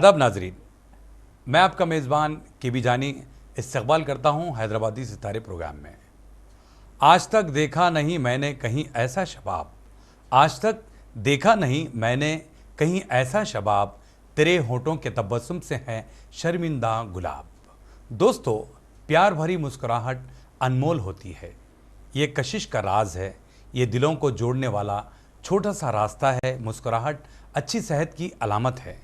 आदाब नाजरीन, मैं आपका मेज़बान केबी जानी इस्तकबाल करता हूँ हैदराबादी सितारे प्रोग्राम में। आज तक देखा नहीं मैंने कहीं ऐसा शबाब, आज तक देखा नहीं मैंने कहीं ऐसा शबाब, तेरे होठों के तबस्सुम से है शर्मिंदा गुलाब। दोस्तों, प्यार भरी मुस्कुराहट अनमोल होती है। ये कशिश का राज है, ये दिलों को जोड़ने वाला छोटा सा रास्ता है। मुस्कुराहट अच्छी सेहत की अलामत है।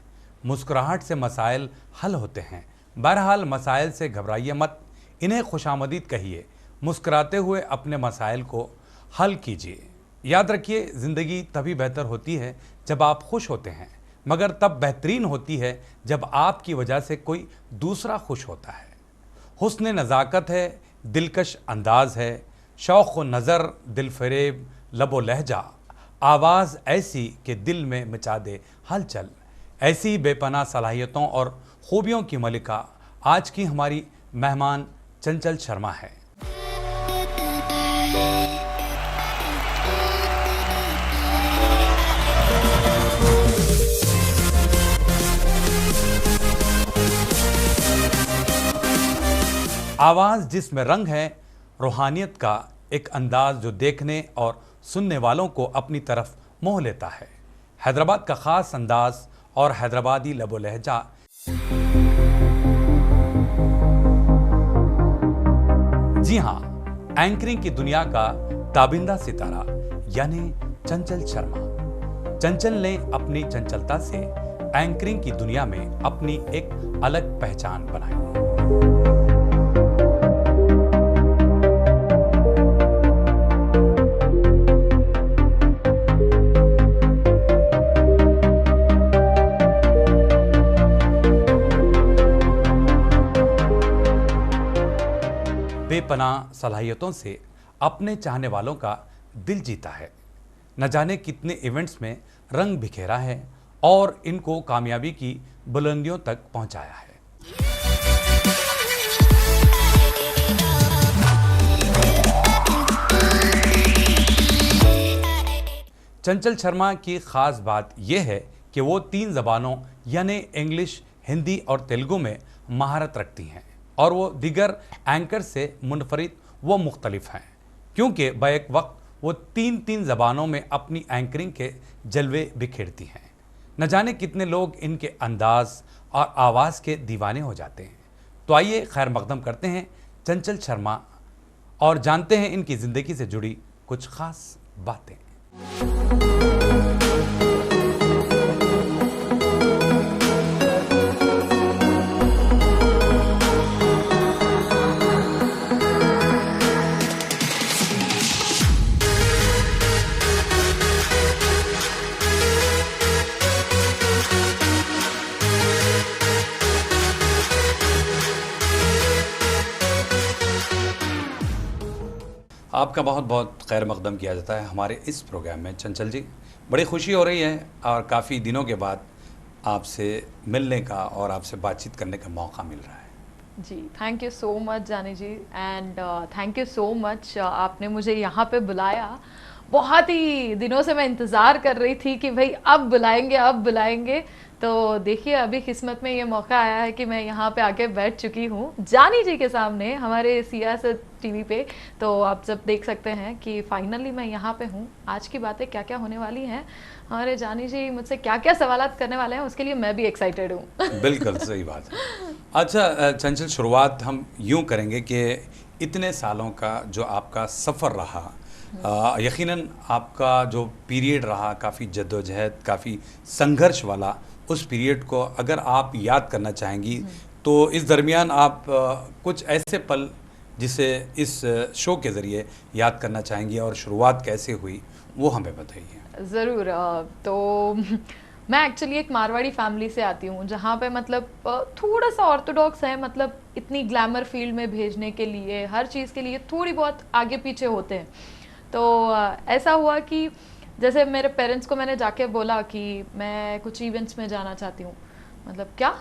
मुस्कुराहट से मसाइल हल होते हैं। बहरहाल मसाइल से घबराइए मत, इन्हें खुशामदीद कहिए। मुस्कुराते हुए अपने मसाइल को हल कीजिए। याद रखिए, ज़िंदगी तभी बेहतर होती है जब आप खुश होते हैं, मगर तब बेहतरीन होती है जब आपकी वजह से कोई दूसरा खुश होता है। हुस्न नज़ाकत है, दिलकश अंदाज है, शौक़ व नज़र दिल फरेब लबो लहजा, आवाज़ ऐसी कि दिल में मचा दे हलचल। ऐसी बेपनाह सलाहियतों और खूबियों की मलिका आज की हमारी मेहमान चंचल शर्मा है। आवाज़ जिसमें रंग है, रूहानियत का एक अंदाज जो देखने और सुनने वालों को अपनी तरफ मोह लेता है। हैदराबाद का ख़ास अंदाज और हैदराबादी लबो लहजा। जी हाँ, एंकरिंग की दुनिया का ताबिंदा सितारा यानी चंचल शर्मा। चंचल ने अपनी चंचलता से एंकरिंग की दुनिया में अपनी एक अलग पहचान बनाई। बेपनाह सलाहियतों से अपने चाहने वालों का दिल जीता है। न जाने कितने इवेंट्स में रंग बिखेरा है और इनको कामयाबी की बुलंदियों तक पहुंचाया है। चंचल शर्मा की खास बात यह है कि वो 3 ज़बानों यानी इंग्लिश, हिंदी और तेलुगु में महारत रखती हैं और वो दीगर एंकर से मुनफरिद व मुख्तलिफ हैं, क्योंकि बैक वक्त वो 3 ज़बानों में अपनी एंकरिंग के जलवे बिखेरती हैं। न जाने कितने लोग इनके अंदाज और आवाज़ के दीवाने हो जाते हैं। तो आइए खैर मकदम करते हैं चंचल शर्मा और जानते हैं इनकी ज़िंदगी से जुड़ी कुछ ख़ास बातें। आपका बहुत बहुत खैर मकदम किया जाता है हमारे इस प्रोग्राम में। चंचल जी, बड़ी खुशी हो रही है और काफ़ी दिनों के बाद आपसे मिलने का और आपसे बातचीत करने का मौका मिल रहा है। जी, thank you so much Jani ji, and thank you so much आपने मुझे यहाँ पे बुलाया। बहुत ही दिनों से मैं इंतज़ार कर रही थी कि भाई अब बुलाएंगे, अब बुलाएंगे। तो देखिए, अभी किस्मत में ये मौका आया है कि मैं यहाँ पे आके बैठ चुकी हूँ जानी जी के सामने हमारे सियासत टीवी पे। तो आप सब देख सकते हैं कि फाइनली मैं यहाँ पे हूँ। आज की बातें क्या क्या होने वाली हैं, हमारे जानी जी मुझसे क्या क्या सवालात करने वाले हैं, उसके लिए मैं भी एक्साइटेड हूँ। बिल्कुल सही बात है। अच्छा चंचल, शुरुआत हम यूँ करेंगे कि इतने सालों का जो आपका सफ़र रहा, यकीनन आपका जो पीरियड रहा काफ़ी जद्दोजहद, काफ़ी संघर्ष वाला, उस पीरियड को अगर आप याद करना चाहेंगी तो इस दरमियान आप कुछ ऐसे पल जिसे इस शो के ज़रिए याद करना चाहेंगी और शुरुआत कैसे हुई वो हमें बताइए। ज़रूर। तो मैं एक्चुअली एक मारवाड़ी फैमिली से आती हूँ, जहाँ पे मतलब थोड़ा सा ऑर्थोडॉक्स है, मतलब इतनी ग्लैमर फील्ड में भेजने के लिए, हर चीज़ के लिए थोड़ी बहुत आगे पीछे होते हैं। तो ऐसा हुआ कि जैसे मेरे पेरेंट्स को मैंने जाके बोला कि मैं कुछ इवेंट्स में जाना चाहती हूँ, मतलब क्या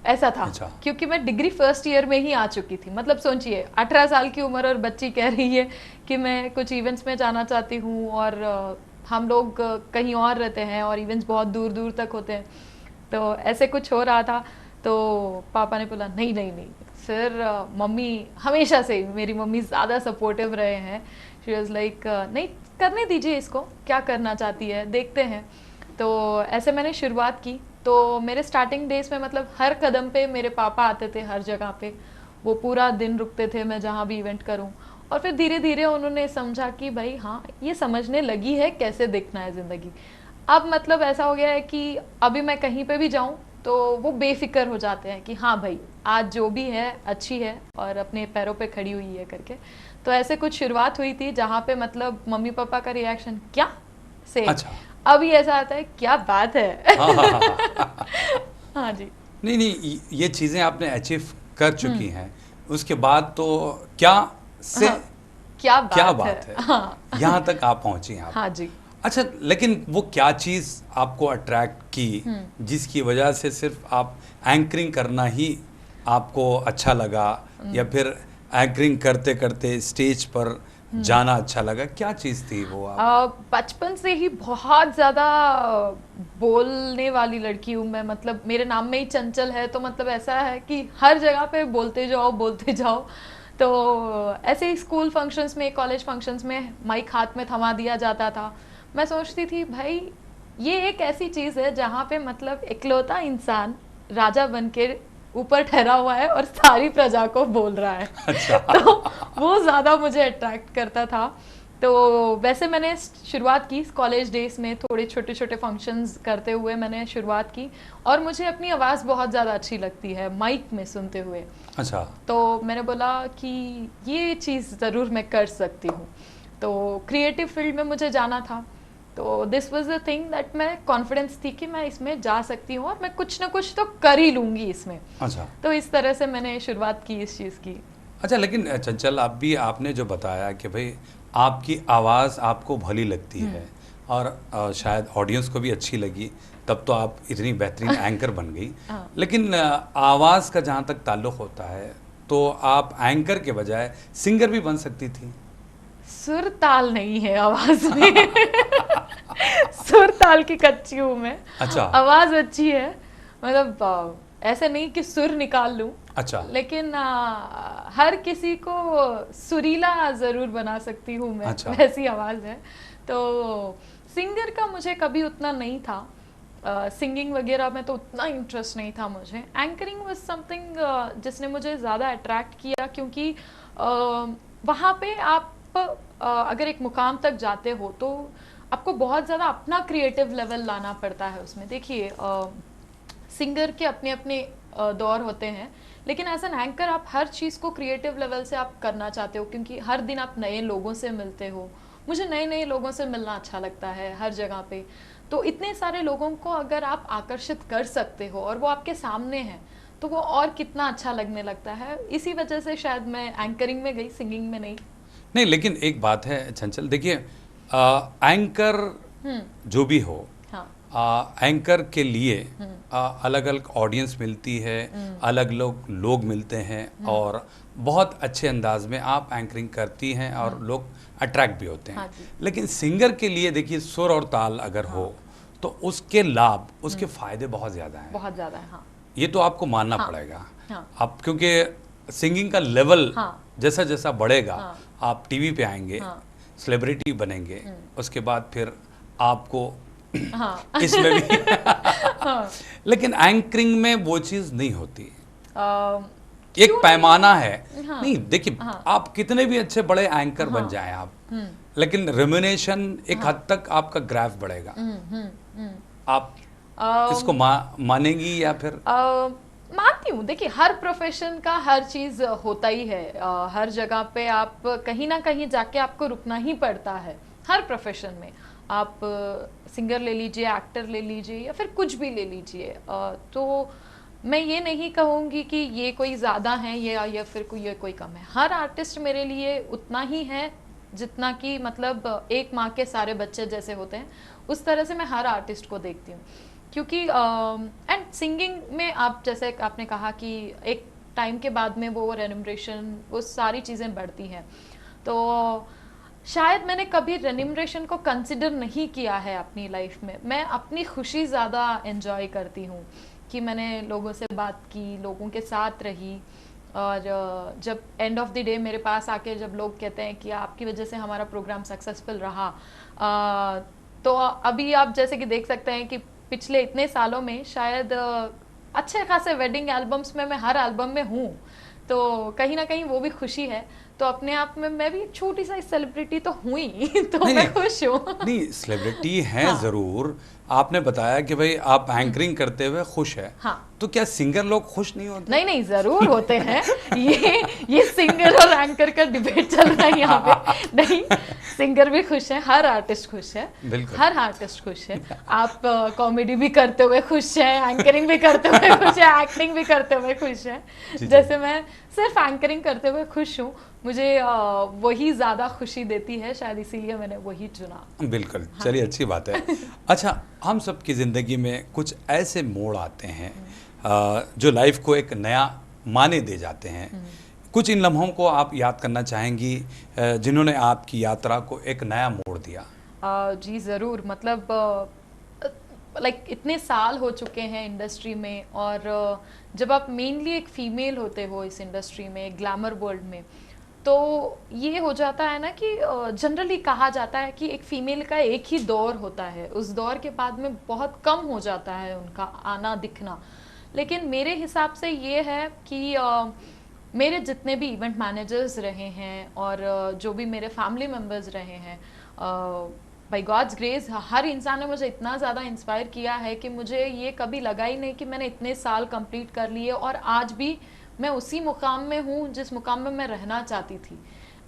ऐसा था। अच्छा। क्योंकि मैं डिग्री फर्स्ट ईयर में ही आ चुकी थी। मतलब सोचिए, 18 साल की उम्र और बच्ची कह रही है कि मैं कुछ इवेंट्स में जाना चाहती हूँ, और हम लोग कहीं और रहते हैं और इवेंट्स बहुत दूर दूर तक होते हैं। तो ऐसे कुछ हो रहा था, तो पापा ने बोला नहीं नहीं नहीं। फिर मम्मी हमेशा से, मेरी मम्मी ज़्यादा सपोर्टिव रहे हैं। शी वाज लाइक नहीं, करने दीजिए इसको, क्या करना चाहती है देखते हैं। तो ऐसे मैंने शुरुआत की। तो मेरे स्टार्टिंग डेज में मतलब हर कदम पे मेरे पापा आते थे, हर जगह पे वो पूरा दिन रुकते थे मैं जहाँ भी इवेंट करूँ। और फिर धीरे धीरे उन्होंने समझा कि भाई हाँ, ये समझने लगी है कैसे देखना है ज़िंदगी। अब मतलब ऐसा हो गया है कि अभी मैं कहीं पे भी जाऊँ तो वो बेफिक्र हो जाते हैं कि हाँ भाई, आज जो भी है अच्छी है और अपने पैरों पे खड़ी हुई है करके। तो ऐसे कुछ शुरुआत हुई थी जहाँ पे मतलब मम्मी पापा का रिएक्शन क्या से अच्छा। अभी ऐसा आता है क्या बात है। हाँ हाँ हाँ। हाँ जी। नहीं नहीं, ये चीज़ें आपने अचीव कर चुकी हम्म। हैं, उसके बाद तो क्या से हाँ, क्या क्या बात बात है, है। हाँ। यहाँ तक आप पहुंची आप। हाँ जी। अच्छा, लेकिन वो क्या चीज़ आपको अट्रैक्ट की जिसकी वजह से सिर्फ आप एंकरिंग करना ही आपको अच्छा लगा, या फिर एंकरिंग करते करते स्टेज पर जाना अच्छा लगा? क्या चीज़ थी वो आप? बचपन से ही बहुत ज़्यादा बोलने वाली लड़की हूँ मैं। मतलब मेरे नाम में ही चंचल है, तो मतलब ऐसा है कि हर जगह पे बोलते जाओ बोलते जाओ। तो ऐसे ही स्कूल फंक्शंस में, कॉलेज फंक्शंस में माइक हाथ में थमा दिया जाता था। मैं सोचती थी भाई ये एक ऐसी चीज़ है जहाँ पे मतलब इकलौता इंसान राजा बन के ऊपर ठहरा हुआ है और सारी प्रजा को बोल रहा है। अच्छा। तो वो ज़्यादा मुझे अट्रैक्ट करता था। तो वैसे मैंने शुरुआत की कॉलेज डेज में, थोड़े छोटे छोटे फंक्शंस करते हुए मैंने शुरुआत की। और मुझे अपनी आवाज़ बहुत ज़्यादा अच्छी लगती है माइक में सुनते हुए। अच्छा। तो मैंने बोला कि ये चीज़ ज़रूर मैं कर सकती हूँ। तो क्रिएटिव फील्ड में मुझे जाना था। तो this was the thing that मैं कॉन्फिडेंस थी कि मैं इसमें जा सकती हूँ और मैं कुछ ना कुछ तो कर ही लूँगी इसमें। अच्छा। तो इस तरह से मैंने शुरुआत की इस चीज़ की। अच्छा, लेकिन चंचल, आप भी, आपने जो बताया कि भाई आपकी आवाज़ आपको भली लगती है और शायद ऑडियंस को भी अच्छी लगी, तब तो आप इतनी बेहतरीन एंकर बन गई। हाँ। लेकिन आवाज़ का जहाँ तक ताल्लुक़ होता है, तो आप एंकर के बजाय सिंगर भी बन सकती थी। सुर ताल नहीं है आवाज में। सुर ताल की कच्ची हूँ मैं। अच्छा। आवाज अच्छी है, मतलब ऐसे नहीं कि सुर निकाल लूं। अच्छा। लेकिन हर किसी को सुरीला जरूर बना सकती हूँ मैं। अच्छा। वैसी आवाज है। तो सिंगर का मुझे कभी उतना नहीं था। सिंगिंग वगैरह में तो उतना इंटरेस्ट नहीं था मुझे। एंकरिंग वाज समथिंग जिसने मुझे ज़्यादा अट्रैक्ट किया, क्योंकि वहाँ पे आप अगर एक मुकाम तक जाते हो तो आपको बहुत ज़्यादा अपना क्रिएटिव लेवल लाना पड़ता है उसमें। देखिए सिंगर के अपने अपने दौर होते हैं, लेकिन एज एन एंकर आप हर चीज़ को क्रिएटिव लेवल से आप करना चाहते हो, क्योंकि हर दिन आप नए लोगों से मिलते हो। मुझे नए नए लोगों से मिलना अच्छा लगता है हर जगह पे। तो इतने सारे लोगों को अगर आप आकर्षित कर सकते हो और वो आपके सामने हैं, तो वो और कितना अच्छा लगने लगता है। इसी वजह से शायद मैं एंकरिंग में गई, सिंगिंग में नहीं। नहीं, लेकिन एक बात है चंचल, देखिए एंकर जो भी हो, हाँ। एंकर के लिए अलग अलग ऑडियंस मिलती है, अलग लोग मिलते हैं, और बहुत अच्छे अंदाज में आप एंकरिंग करती हैं और लोग अट्रैक्ट भी होते हैं। हाँ जी। लेकिन सिंगर के लिए देखिए, सुर और ताल अगर हो तो उसके लाभ, उसके फायदे बहुत ज़्यादा हैं। बहुत ज़्यादा है। हाँ। ये तो आपको मानना पड़ेगा। हाँ। आप, क्योंकि सिंगिंग का लेवल हाँ। जैसा जैसा बढ़ेगा, हाँ। आप टीवी पे आएंगे, हाँ। सेलिब्रिटी बनेंगे, उसके बाद फिर आपको हाँ। इसमें भी हाँ। लेकिन एंकरिंग में वो चीज़ नहीं होती। एक क्यों पैमाना है। हाँ। नहीं, देखिए, हाँ। आप कितने भी अच्छे बड़े एंकर बन हाँ। जाएं आप, लेकिन रेम्यूनेशन एक हद तक आपका ग्राफ बढ़ेगा। आप इसको मानेंगी या फिर? मानती हूँ। देखिए हर प्रोफेशन का हर चीज़ होता ही है। हर जगह पे आप कहीं ना कहीं जाके आपको रुकना ही पड़ता है, हर प्रोफेशन में। आप सिंगर ले लीजिए, एक्टर ले लीजिए, या फिर कुछ भी ले लीजिए। तो मैं ये नहीं कहूँगी कि ये कोई ज़्यादा है या फिर ये कोई कम है। हर आर्टिस्ट मेरे लिए उतना ही है जितना कि मतलब एक माँ के सारे बच्चे जैसे होते हैं, उस तरह से मैं हर आर्टिस्ट को देखती हूँ। क्योंकि एंड सिंगिंग में आप, जैसे आपने कहा कि एक टाइम के बाद में वो रेन्यूमरेशन, वो सारी चीज़ें बढ़ती हैं। तो शायद मैंने कभी रेन्यूमरेशन को कंसिडर नहीं किया है अपनी लाइफ में। मैं अपनी खुशी ज़्यादा एंजॉय करती हूँ कि मैंने लोगों से बात की, लोगों के साथ रही। और जब एंड ऑफ द डे मेरे पास आके जब लोग कहते हैं कि आपकी वजह से हमारा प्रोग्राम सक्सेसफुल रहा, तो अभी आप जैसे कि देख सकते हैं कि पिछले इतने सालों में शायद अच्छे खासे वेडिंग एल्बम्स में मैं हर एल्बम में हूँ, तो कहीं ना कहीं वो भी खुशी है। तो अपने आप में मैं भी एक छोटी सा सेलिब्रिटी तो हुई तो नहीं मैं नहीं खुश हूँ। नहीं, सेलिब्रिटी हैं हाँ। जरूर। आपने बताया कि भाई आप एंकरिंग करते हुए खुश है, हाँ। तो क्या सिंगर लोग खुश नहीं होते? नहीं नहीं, जरूर होते हैं। ये सिंगर और एंकर का डिबेट चल रहा है यहाँ पे। नहीं, सिंगर भी खुश है, हर आर्टिस्ट खुश है, बिल्कुल। हर आर्टिस्ट खुश है। आप कॉमेडी भी करते हुए खुश है, एंकरिंग भी करते हुए खुश है, एक्टिंग भी करते हुए खुश है। जी। जैसे मैं सिर्फ एंकरिंग करते हुए खुश हूँ, मुझे वही ज्यादा खुशी देती है, शायद इसीलिए मैंने वही चुना। बिल्कुल, चलिए अच्छी बात है। अच्छा, हम सब की ज़िंदगी में कुछ ऐसे मोड़ आते हैं जो लाइफ को एक नया माने दे जाते हैं। कुछ इन लम्हों को आप याद करना चाहेंगी जिन्होंने आपकी यात्रा को एक नया मोड़ दिया? जी ज़रूर। मतलब लाइक इतने साल हो चुके हैं इंडस्ट्री में, और जब आप मेनली एक फीमेल होते हो इस इंडस्ट्री में, ग्लैमर वर्ल्ड में, तो ये हो जाता है ना कि जनरली कहा जाता है कि एक फीमेल का एक ही दौर होता है, उस दौर के बाद में बहुत कम हो जाता है उनका आना दिखना। लेकिन मेरे हिसाब से ये है कि मेरे जितने भी इवेंट मैनेजर्स रहे हैं और जो भी मेरे फैमिली मेम्बर्स रहे हैं, बाय गॉड्स ग्रेस हर इंसान ने मुझे इतना ज़्यादा इंस्पायर किया है कि मुझे ये कभी लगा ही नहीं कि मैंने इतने साल कंप्लीट कर लिए और आज भी मैं उसी मुकाम में हूँ जिस मुकाम में मैं रहना चाहती थी।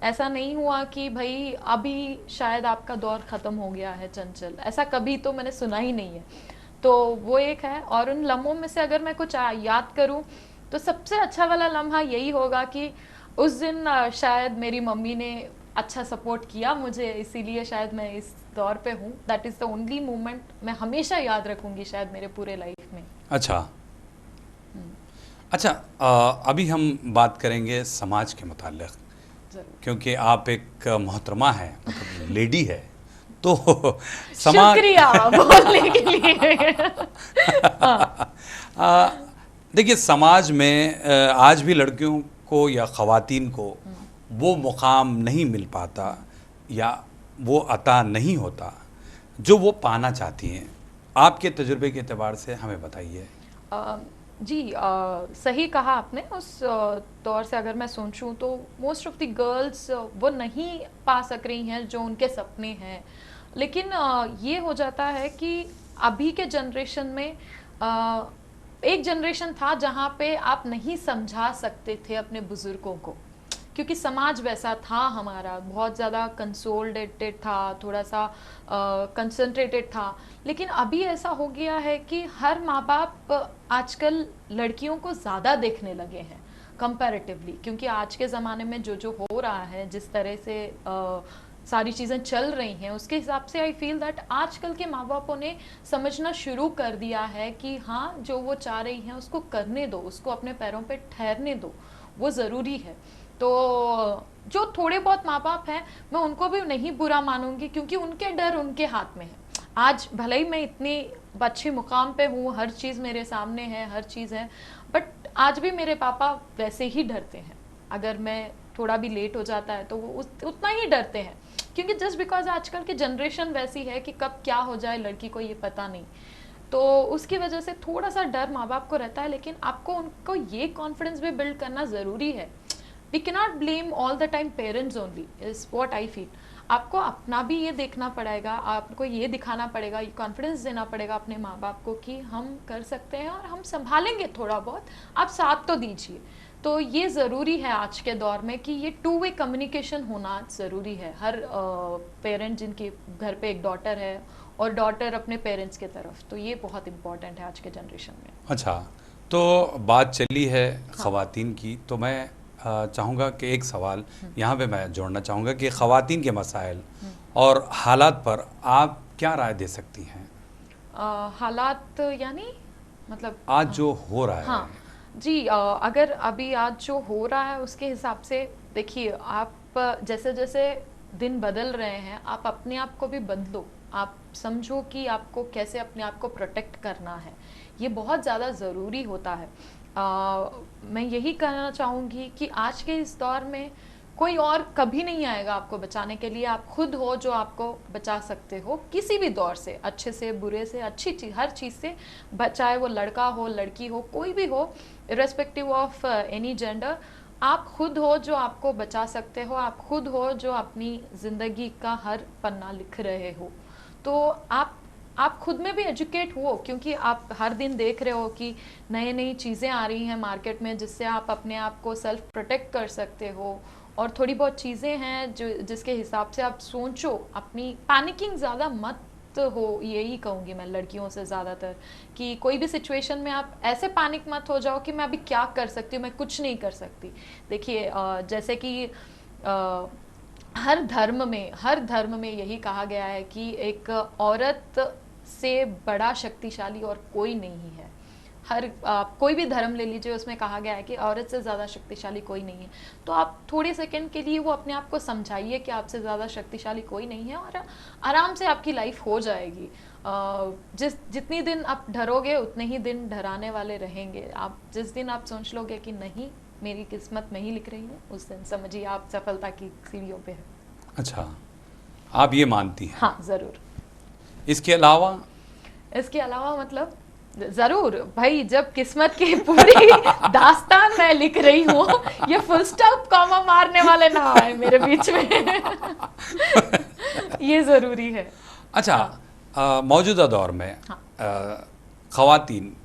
ऐसा नहीं हुआ कि भाई अभी शायद आपका दौर ख़त्म हो गया है चंचल, ऐसा कभी तो मैंने सुना ही नहीं है। तो वो एक है। और उन लम्हों में से अगर मैं कुछ याद करूँ तो सबसे अच्छा वाला लम्हा यही होगा कि उस दिन शायद मेरी मम्मी ने अच्छा सपोर्ट किया मुझे, इसीलिए शायद मैं इस दौर पे हूँ। That is the only moment मैं हमेशा याद रखूँगी शायद मेरे पूरे लाइफ में। अच्छा अच्छा, अभी हम बात करेंगे समाज के मुताल्लिक, क्योंकि आप एक मोहतरमा है, मतलब लेडी है, तो समाज। शुक्रिया बोलने के लिए। देखिए, समाज में आज भी लड़कियों को या ख़वातीन को वो मुकाम नहीं मिल पाता या वो अता नहीं होता जो वो पाना चाहती हैं। आपके तजुर्बे के एतबार से हमें बताइए। जी सही कहा आपने। उस दौर से अगर मैं सोचूं तो मोस्ट ऑफ द गर्ल्स वो नहीं पा सक रही हैं जो उनके सपने हैं। लेकिन ये हो जाता है कि अभी के जनरेशन में एक जनरेशन था जहाँ पे आप नहीं समझा सकते थे अपने बुजुर्गों को, क्योंकि समाज वैसा था हमारा, बहुत ज़्यादा कंसोलिडेटेड था, थोड़ा सा कंसंट्रेटेड था। लेकिन अभी ऐसा हो गया है कि हर माँ बाप आजकल लड़कियों को ज़्यादा देखने लगे हैं कंपैरेटिवली, क्योंकि आज के ज़माने में जो जो हो रहा है, जिस तरह से सारी चीज़ें चल रही हैं, उसके हिसाब से आई फील दैट आजकल के माँ बापों ने समझना शुरू कर दिया है कि हाँ, जो वो चाह रही हैं उसको करने दो, उसको अपने पैरों पे ठहरने दो, वो ज़रूरी है। तो जो थोड़े बहुत माँ बाप हैं मैं उनको भी नहीं बुरा मानूंगी, क्योंकि उनके डर उनके हाथ में है। आज भले ही मैं इतनी अच्छी मुकाम पे हूँ, हर चीज़ मेरे सामने है, हर चीज़ है, बट आज भी मेरे पापा वैसे ही डरते हैं। अगर मैं थोड़ा भी लेट हो जाता है तो वो उतना ही डरते हैं, क्योंकि जस्ट बिकॉज आजकल की जनरेशन वैसी है कि कब क्या हो जाए लड़की को ये पता नहीं। तो उसकी वजह से थोड़ा सा डर माँ बाप को रहता है। लेकिन आपको उनको ये कॉन्फिडेंस भी बिल्ड करना ज़रूरी है। We cannot blame all the time parents only, is what I feel. आपको अपना भी ये देखना पड़ेगा, आपको ये दिखाना पड़ेगा, ये कॉन्फिडेंस देना पड़ेगा अपने माँ बाप को कि हम कर सकते हैं और हम संभालेंगे थोड़ा बहुत, आप साथ तो दीजिए। तो ये ज़रूरी है आज के दौर में कि ये टू वे कम्युनिकेशन होना ज़रूरी है। हर पेरेंट जिनके घर पे एक डॉटर है और डॉटर अपने पेरेंट्स के तरफ, तो ये बहुत इम्पॉर्टेंट है आज के जनरेशन में। अच्छा, तो बात चली है ख़वातीन की, तो मैं चाहूँगा कि एक सवाल यहाँ पे मैं जोड़ना चाहूँगा कि ख़वातीन के मसाइल और हालात पर आप क्या राय दे सकती हैं? हालात यानी मतलब आज जो हो रहा है। हाँ जी, अगर अभी आज जो हो रहा है उसके हिसाब से देखिए, आप जैसे जैसे दिन बदल रहे हैं, आप अपने आप को भी बदलो। आप समझो कि आपको कैसे अपने आप को प्रोटेक्ट करना है, ये बहुत ज़्यादा ज़रूरी होता है। मैं यही कहना चाहूँगी कि आज के इस दौर में कोई और कभी नहीं आएगा आपको बचाने के लिए। आप खुद हो जो आपको बचा सकते हो किसी भी दौर से, अच्छे से, बुरे से, अच्छी चीज़, हर चीज़ से। चाहे वो लड़का हो, लड़की हो, कोई भी हो, इर्रेस्पेक्टिव ऑफ एनी जेंडर, आप खुद हो जो आपको बचा सकते हो। आप खुद हो जो अपनी ज़िंदगी का हर पन्ना लिख रहे हो। तो आप खुद में भी एजुकेट हो, क्योंकि आप हर दिन देख रहे हो कि नई नई चीज़ें आ रही हैं मार्केट में जिससे आप अपने आप को सेल्फ प्रोटेक्ट कर सकते हो। और थोड़ी बहुत चीज़ें हैं जो जिसके हिसाब से आप सोचो, अपनी पैनिकिंग ज़्यादा मत हो, यही कहूँगी मैं लड़कियों से ज़्यादातर, कि कोई भी सिचुएशन में आप ऐसे पैनिक मत हो जाओ कि मैं अभी क्या कर सकती हूँ, मैं कुछ नहीं कर सकती। देखिए जैसे कि हर धर्म में यही कहा गया है कि एक औरत से बड़ा शक्तिशाली और कोई नहीं है। कोई भी धर्म ले लीजिए, उसमें कहा गया है कि औरत से ज़्यादा शक्तिशाली कोई नहीं है। तो आप थोड़े सेकंड के लिए वो अपने आप को समझाइए कि आपसे ज़्यादा शक्तिशाली कोई नहीं है, और आराम से आपकी लाइफ हो जाएगी। जितनी दिन आप डरोगे उतने ही दिन डराने वाले रहेंगे। आप जिस दिन आप सोच लोगे कि नहीं, मेरी किस्मत में ही लिख रही है, उस दिन समझिए आप सफलता की सीढ़ियों पे है। अच्छा, आप ये मानती हैं? हाँ, ज़रूर। इसके अलावा मतलब जरूर भाई, जब किस्मत की पूरी दास्तान मैं लिख रही हूँ, ये फुल स्टॉप कॉमा मारने वाले ना आए मेरे बीच में। ये जरूरी है। अच्छा, मौजूदा दौर में ख़वातीन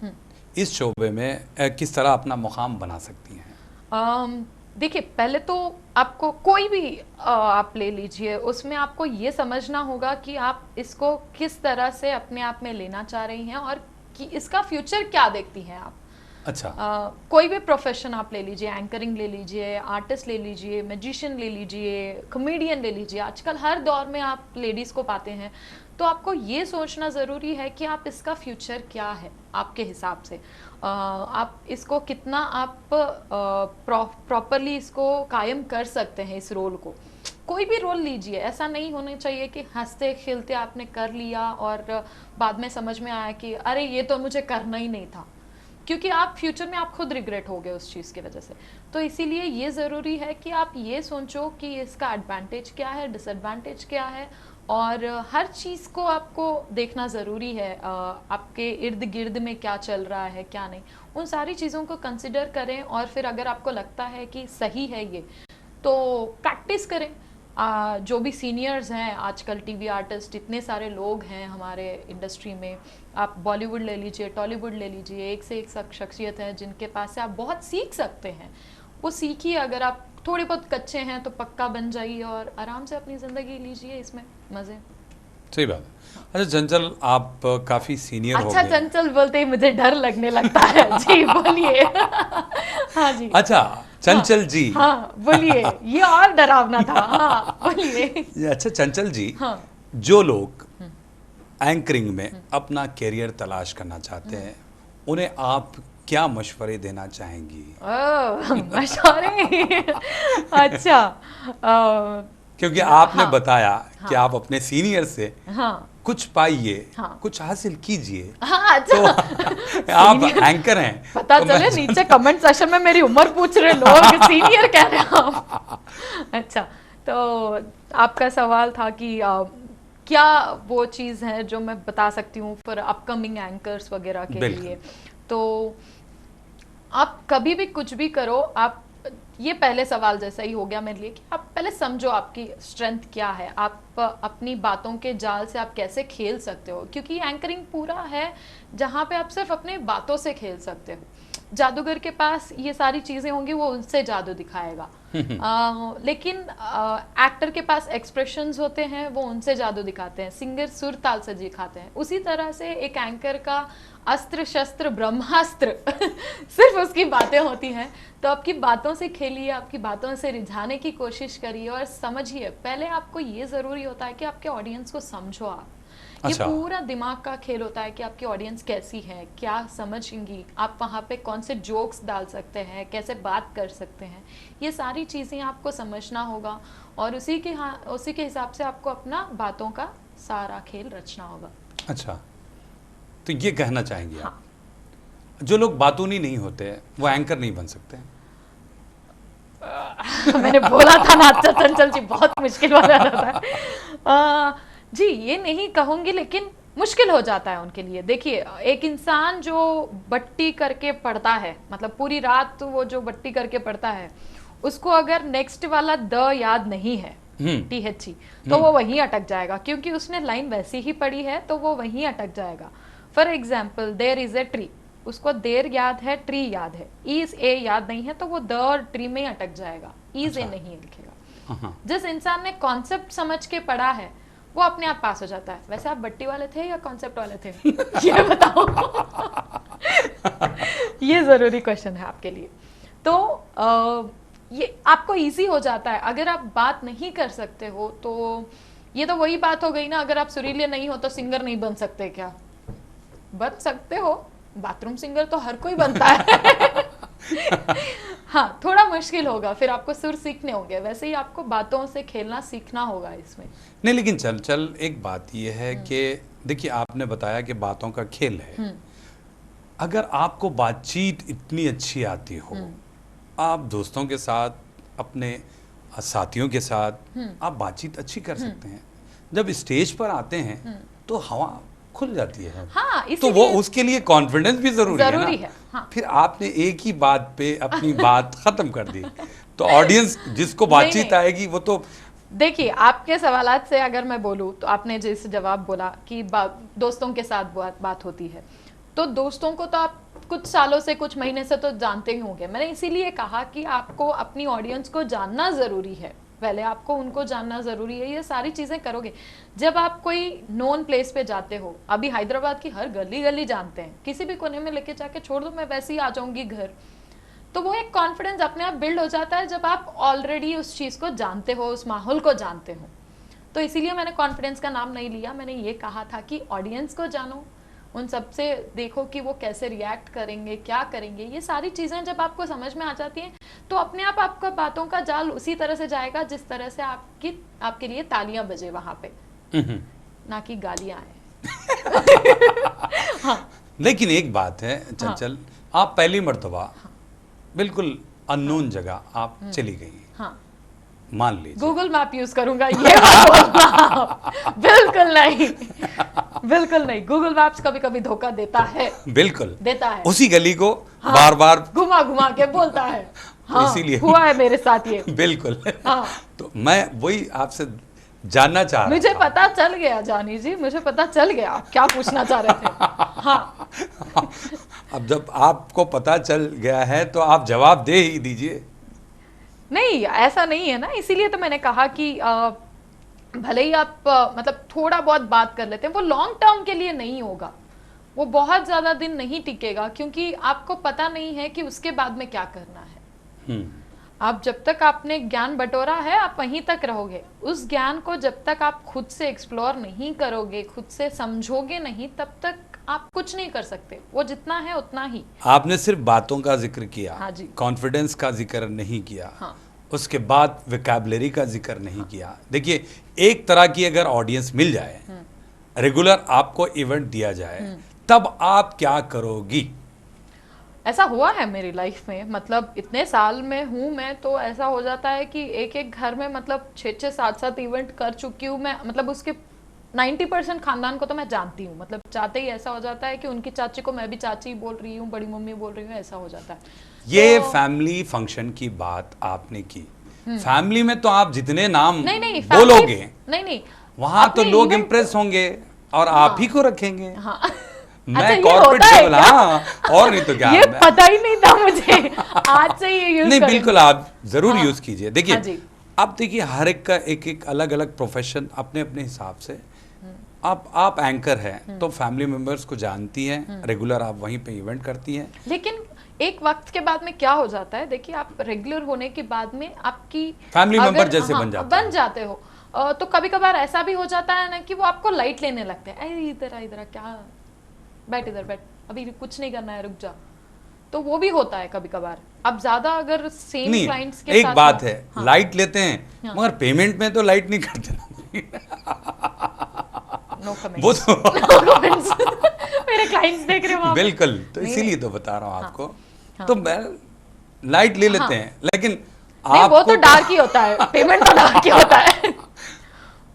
इस शोबे में किस तरह अपना मुकाम बना सकती हैं? देखिए, पहले तो आपको कोई भी आप ले लीजिए, उसमें आपको ये समझना होगा कि आप इसको किस तरह से अपने आप में लेना चाह रही हैं और कि इसका फ्यूचर क्या देखती हैं आप। अच्छा, कोई भी प्रोफेशन आप ले लीजिए, एंकरिंग ले लीजिए, आर्टिस्ट ले लीजिए, मैजिशियन ले लीजिए, कॉमेडियन ले लीजिए, आजकल हर दौर में आप लेडीज़ को पाते हैं। तो आपको ये सोचना ज़रूरी है कि आप इसका फ्यूचर क्या है आपके हिसाब से। आप इसको कितना आप प्रॉपरली इसको कायम कर सकते हैं इस रोल को। कोई भी रोल लीजिए, ऐसा नहीं होना चाहिए कि हंसते खेलते आपने कर लिया और बाद में समझ में आया कि अरे ये तो मुझे करना ही नहीं था, क्योंकि आप फ्यूचर में आप खुद रिग्रेट हो गए उस चीज़ की वजह से। तो इसीलिए ये ज़रूरी है कि आप ये सोचो कि इसका एडवांटेज क्या है, डिसएडवांटेज क्या है, और हर चीज़ को आपको देखना ज़रूरी है। आपके इर्द गिर्द में क्या चल रहा है, क्या नहीं, उन सारी चीज़ों को कंसिडर करें। और फिर अगर आपको लगता है कि सही है ये, तो प्रैक्टिस करें। जो भी सीनियर्स हैं आजकल, टीवी आर्टिस्ट, इतने सारे लोग हैं हमारे इंडस्ट्री में। आप बॉलीवुड ले लीजिए, टॉलीवुड ले लीजिए, एक से एक शख्सियत है जिनके पास से आप बहुत सीख सकते हैं। वो सीखिए। अगर आप थोड़े बहुत कच्चे हैं तो पक्का बन जाइए और आराम से अपनी ज़िंदगी लीजिए, इसमें मज़े। सही बात है। अच्छा चंचल, आप काफ़ी सीनियर हो गए। अच्छा, चंचल बोलते ही मुझे डर लगने लगता है। जी बोलिए। हाँ जी। अच्छा चंचल जी। हाँ बोलिए, ये और डरावना था। हाँ बोलिए। अच्छा चंचल जी, हाँ। जो लोग एंकरिंग में अपना कैरियर तलाश करना चाहते हैं, उन्हें आप क्या मशवरे देना चाहेंगी? मशवरे। अच्छा, क्योंकि आपने बताया कि आप अपने सीनियर से कुछ पाइए, कुछ हासिल कीजिए। हाँ, अच्छा। तो आप एंकर हैं, पता तो चले नीचे कमेंट सेक्शन में मेरी उम्र पूछ रहे लोग, सीनियर कह रहे हैं आप। अच्छा, तो आपका सवाल था कि क्या वो चीज़ है जो मैं बता सकती हूँ फॉर अपकमिंग एंकर्स वगैरह के लिए। तो आप कभी भी कुछ भी करो, आप ये पहले सवाल जैसा ही हो गया मेरे लिए कि आप पहले समझो आपकी स्ट्रेंथ क्या है, आप अपनी बातों के जाल से आप कैसे खेल सकते हो, क्योंकि एंकरिंग पूरा है जहाँ पे आप सिर्फ अपने बातों से खेल सकते हो। जादूगर के पास ये सारी चीज़ें होंगी, वो उनसे जादू दिखाएगा। लेकिन एक्टर के पास एक्सप्रेशंस होते हैं, वो उनसे जादू दिखाते हैं। सिंगर सुर ताल से दिखाते हैं। उसी तरह से एक एंकर का अस्त्र शस्त्र ब्रह्मास्त्र सिर्फ उसकी बातें होती हैं। तो आपकी बातों से खेलिए, आपकी बातों से रिझाने की कोशिश करिए और समझिए। पहले आपको ये ज़रूरी होता है कि आपके ऑडियंस को समझो आप ये अच्छा। पूरा दिमाग का खेल होता है कि आपकी ऑडियंस कैसी है, क्या समझेंगी, आप वहाँ पे कौन से जोक्स डाल सकते हैं, कैसे बात कर सकते हैं, ये सारी चीज़ें आपको समझना होगा और उसी के हिसाब से आपको अपना बातों का सारा खेल रचना होगा। अच्छा, तो ये कहना चाहेंगे हाँ। आप जो लोग बातूनी नहीं होते वो एंकर नहीं बन सकते? मैंने बोला था ना, अच्छा चंचल जी बहुत मुश्किल वाला रहता है। जी ये नहीं कहूंगी, लेकिन मुश्किल हो जाता है उनके लिए। देखिए, एक इंसान जो बट्टी करके पढ़ता है, मतलब पूरी रात वो जो बट्टी करके पढ़ता है, उसको अगर नेक्स्ट वाला द याद नहीं है, THE, तो वो वहीं अटक जाएगा, क्योंकि उसने लाइन वैसी ही पढ़ी है, तो वो वहीं अटक जाएगा। For example, there is a tree, उसको देर याद है, ट्री याद है, इज ए याद नहीं है, तो वो द और ट्री में ही अटक जाएगा, इज ए नहीं लिखेगा। जिस इंसान ने कॉन्सेप्ट समझ के पढ़ा है वो अपने आप पास हो जाता है। वैसे आप बट्टी वाले थे या कॉन्सेप्ट वाले थे? ये बताओ। ये जरूरी क्वेश्चन है आपके लिए। तो ये आपको इजी हो जाता है। अगर आप बात नहीं कर सकते हो तो ये तो वही बात हो गई ना, अगर आप सुरीले नहीं हो तो सिंगर नहीं बन सकते क्या? बन सकते हो, बाथरूम सिंगर तो हर कोई बनता है। हाँ, थोड़ा मुश्किल होगा, फिर आपको सुर सीखने होंगे, वैसे ही आपको बातों से खेलना सीखना होगा इसमें। नहीं, लेकिन चल एक बात ये है कि देखिए, आपने बताया कि बातों का खेल है। अगर आपको बातचीत इतनी अच्छी आती हो, आप दोस्तों के साथ, अपने साथियों के साथ आप बातचीत अच्छी कर सकते हैं। जब स्टेज पर आते हैं तो हवा खुल जाती है। हाँ, तो वो उसके लिए कॉन्फिडेंस भी जरूरी है ना? हाँ। फिर आपने एक ही बात पे अपनी बात खत्म कर दी, तो ऑडियंस जिसको बातचीत आएगी वो तो। देखिए, आपके सवालात से अगर मैं बोलूं तो आपने जिस जवाब बोला कि दोस्तों के साथ बात होती है, तो दोस्तों को तो आप कुछ सालों से, कुछ महीने से तो जानते ही होंगे। मैंने इसीलिए कहा कि आपको अपनी ऑडियंस को जानना जरूरी है, पहले आपको उनको जानना जरूरी है। ये सारी चीजें करोगे जब आप कोई नोन प्लेस पे जाते हो। अभी हैदराबाद की हर गली गली जानते हैं, किसी भी कोने में लेके जाके छोड़ दो, मैं वैसे ही आ जाऊंगी घर। तो वो एक कॉन्फिडेंस अपने आप बिल्ड हो जाता है जब आप ऑलरेडी उस चीज को जानते हो, उस माहौल को जानते हो। तो इसीलिए मैंने कॉन्फिडेंस का नाम नहीं लिया, मैंने ये कहा था कि ऑडियंस को जानो, उन सबसे देखो कि वो कैसे रिएक्ट करेंगे, क्या करेंगे। ये सारी चीजें जब आपको समझ में आ जाती हैं तो अपने आप आपका बातों का जाल उसी तरह से जाएगा जिस तरह से आपके लिए तालियां बजे वहां पे, ना कि गालियां आए। हाँ। लेकिन एक बात है चंचल, आप पहली मर्तबा बिल्कुल अननोन जगह आप चली गई, मान लीजिए गूगल मैप यूज करूंगा, ये मत बोलना। बिल्कुल नहीं, बिल्कुल नहीं। गूगल मैप्स कभी कभी धोखा देता है, बिल्कुल देता है, उसी गली को बार बार घुमा घुमा के बोलता है। हाँ, इसीलिए हुआ है मेरे साथ ये। बिल्कुल। हाँ। तो मैं वही आपसे जानना चाह रहा था। मुझे पता चल गया जानी जी, मुझे पता चल गया आप क्या पूछना चाह रहे थे। हाँ। अब जब आपको पता चल गया है तो आप जवाब दे ही दीजिए। नहीं, ऐसा नहीं है ना, इसीलिए तो मैंने कहा कि भले ही आप मतलब थोड़ा बहुत बात कर लेते हैं, वो लॉन्ग टर्म के लिए नहीं होगा, वो बहुत ज्यादा दिन नहीं टिकेगा, क्योंकि आपको पता नहीं है कि उसके बाद में क्या करना है। आप जब तक आपने ज्ञान बटोरा है आप वहीं तक रहोगे। उस ज्ञान को जब तक आप खुद से एक्सप्लोर नहीं करोगे, खुद से समझोगे नहीं, तब तक आप कुछ नहीं कर सकते। वो जितना है उतना ही। आपने सिर्फ बातों का जिक्र किया, हाँ जी, कॉन्फिडेंस का जिक्र नहीं किया। हाँ। उसके बाद वोकैबुलरी का जिक्र नहीं किया। देखिए, एक तरह की अगर ऑडियंस मिल जाए, रेगुलर आपको इवेंट दिया जाए, तब आप क्या करोगी? ऐसा हुआ है मेरी लाइफ में, मतलब इतने साल में हूँ मैं, तो ऐसा हो जाता है कि एक एक घर में मतलब 6-6, 7-7 इवेंट कर चुकी हूँ मैं। मतलब उसके 90% खानदान को तो मैं जानती हूँ, मतलब चाहते ही ऐसा हो जाता है कि उनकी चाची को मैं भी चाची बोल रही हूँ, बड़ी मम्मी बोल रही हूँ, ऐसा हो जाता है। ये फैमिली फंक्शन की बात आपने की। फैमिली में तो आप जितने नाम बोलोगे, नहीं, वहां तो लोग इम्प्रेस होंगे और आप ही को रखेंगे। हाँ। मैं कॉर्पोरेट लेवल, हाँ, और नहीं तो क्या। ये पता ही नहीं था मुझे, आज से ये यूज नहीं, बिल्कुल आप जरूर यूज कीजिए। देखिए, हाँ, अब देखिए, हर एक का एक एक अलग अलग प्रोफेशन अपने अपने हिसाब से। आप एंकर हैं तो फैमिली मेंबर्स को जानती हैं, रेगुलर आप वहीं पे इवेंट करती हैं। लेकिन एक वक्त के बाद में क्या हो जाता है, देखिए आप रेगुलर होने के बाद में आपकी फैमिली मेंबर जैसे बन जाते हो, तो कभी कभार ऐसा भी हो जाता है ना कि वो आपको लाइट लेने लगते हैं, अरे इधर आ इधर आ, क्या बैठ इधर बैठ, अभी कुछ नहीं करना है, रुक जा। तो वो भी होता है कभी कभार। अब ज्यादा अगर सेम नहीं, क्लाइंट्स के एक साथ बात हो, है, हाँ, लाइट लेते हैं हाँ। मगर पेमेंट में तो लाइट नहीं करते ना। नो वो कमेंट्स। तो नो कमेंट्स। मेरे क्लाइंट्स देख रहे हो वहां पे। बिल्कुल, तो नहीं, इसीलिए नहीं। तो बता रहा हूँ हाँ, आपको। हाँ। तो मैं लाइट ले लेते हाँ। हैं, लेकिन नहीं, वो तो आपको डार्क ही होता है, पेमेंट तो डार्क ही होता है।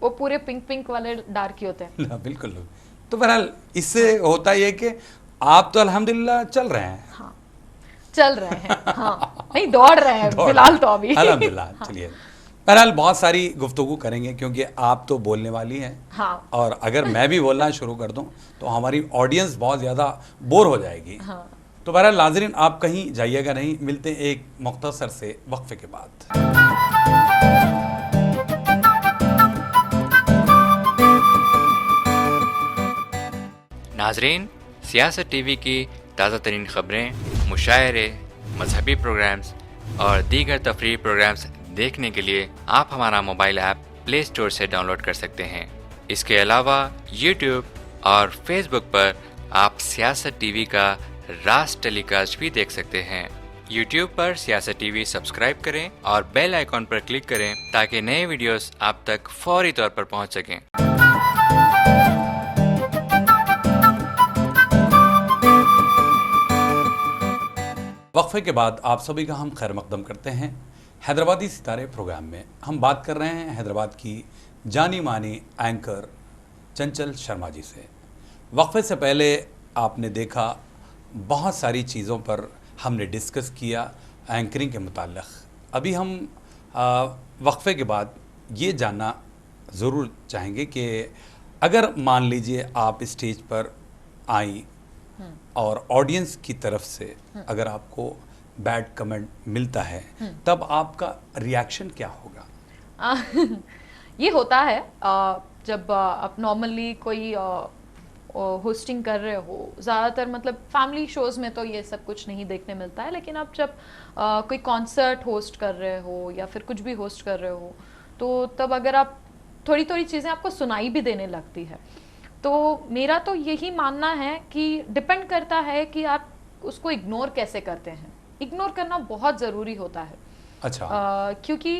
वो पूरे पिंक पिंक वाले डार्क ही होते हैं। हाँ, बिल्कुल। तो बहरहाल इससे होता ये कि आप तो अल्हम्दुलिल्लाह चल रहे हैं। हाँ, चल रहे हैं, हाँ, नहीं दौड़ रहे हैं दौड़ फिलहाल तो अभी। अल्हम्दुलिल्लाह। हाँ, चलिए, बहरहाल बहुत सारी गुफ्तगू करेंगे क्योंकि आप तो बोलने वाली हैं। हाँ, और अगर मैं भी बोलना शुरू कर दूं तो हमारी ऑडियंस बहुत ज़्यादा बोर हो जाएगी। हाँ। तो बहरहाल नाज़रीन, आप कहीं जाइएगा नहीं, मिलते हैं एक मुख्तसर से वक्फे के बाद। नाजरीन, सियासत टीवी की ताज़ा तरीन ख़बरें, मुशायरे, मजहबी प्रोग्राम्स और दीगर तफरीही प्रोग्राम्स देखने के लिए आप हमारा मोबाइल ऐप प्ले स्टोर से डाउनलोड कर सकते हैं। इसके अलावा यूट्यूब और फेसबुक पर आप सियासत टीवी का राज टेलीकास्ट भी देख सकते हैं। यूट्यूब पर सियासत टीवी सब्सक्राइब करें और बेल आइकॉन पर क्लिक करें ताकि नए वीडियोस आप तक फौरी तौर पर पहुंच सकें। वक्फे के बाद आप सभी का हम खैर मकदम करते हैं हैदराबादी सितारे प्रोग्राम में। हम बात कर रहे हैं हैदराबाद की जानी मानी एंकर चंचल शर्मा जी से। वक्फे से पहले आपने देखा बहुत सारी चीज़ों पर हमने डिस्कस किया एंकरिंग के मुताल्लिक़। अभी हम वक्फे के बाद ये जानना ज़रूर चाहेंगे कि अगर मान लीजिए आप स्टेज पर आई और ऑडियंस की तरफ से अगर आपको बैड कमेंट मिलता है तब आपका रिएक्शन क्या होगा? ये होता है जब आप नॉर्मली कोई होस्टिंग कर रहे हो, ज़्यादातर मतलब फैमिली शोज़ में तो ये सब कुछ नहीं देखने मिलता है, लेकिन आप जब कोई कॉन्सर्ट होस्ट कर रहे हो या फिर कुछ भी होस्ट कर रहे हो तो तब अगर आप थोड़ी थोड़ी चीज़ें आपको सुनाई भी देने लगती है। तो मेरा तो यही मानना है कि डिपेंड करता है कि आप उसको इग्नोर कैसे करते हैं। इग्नोर करना बहुत ज़रूरी होता है। अच्छा। क्योंकि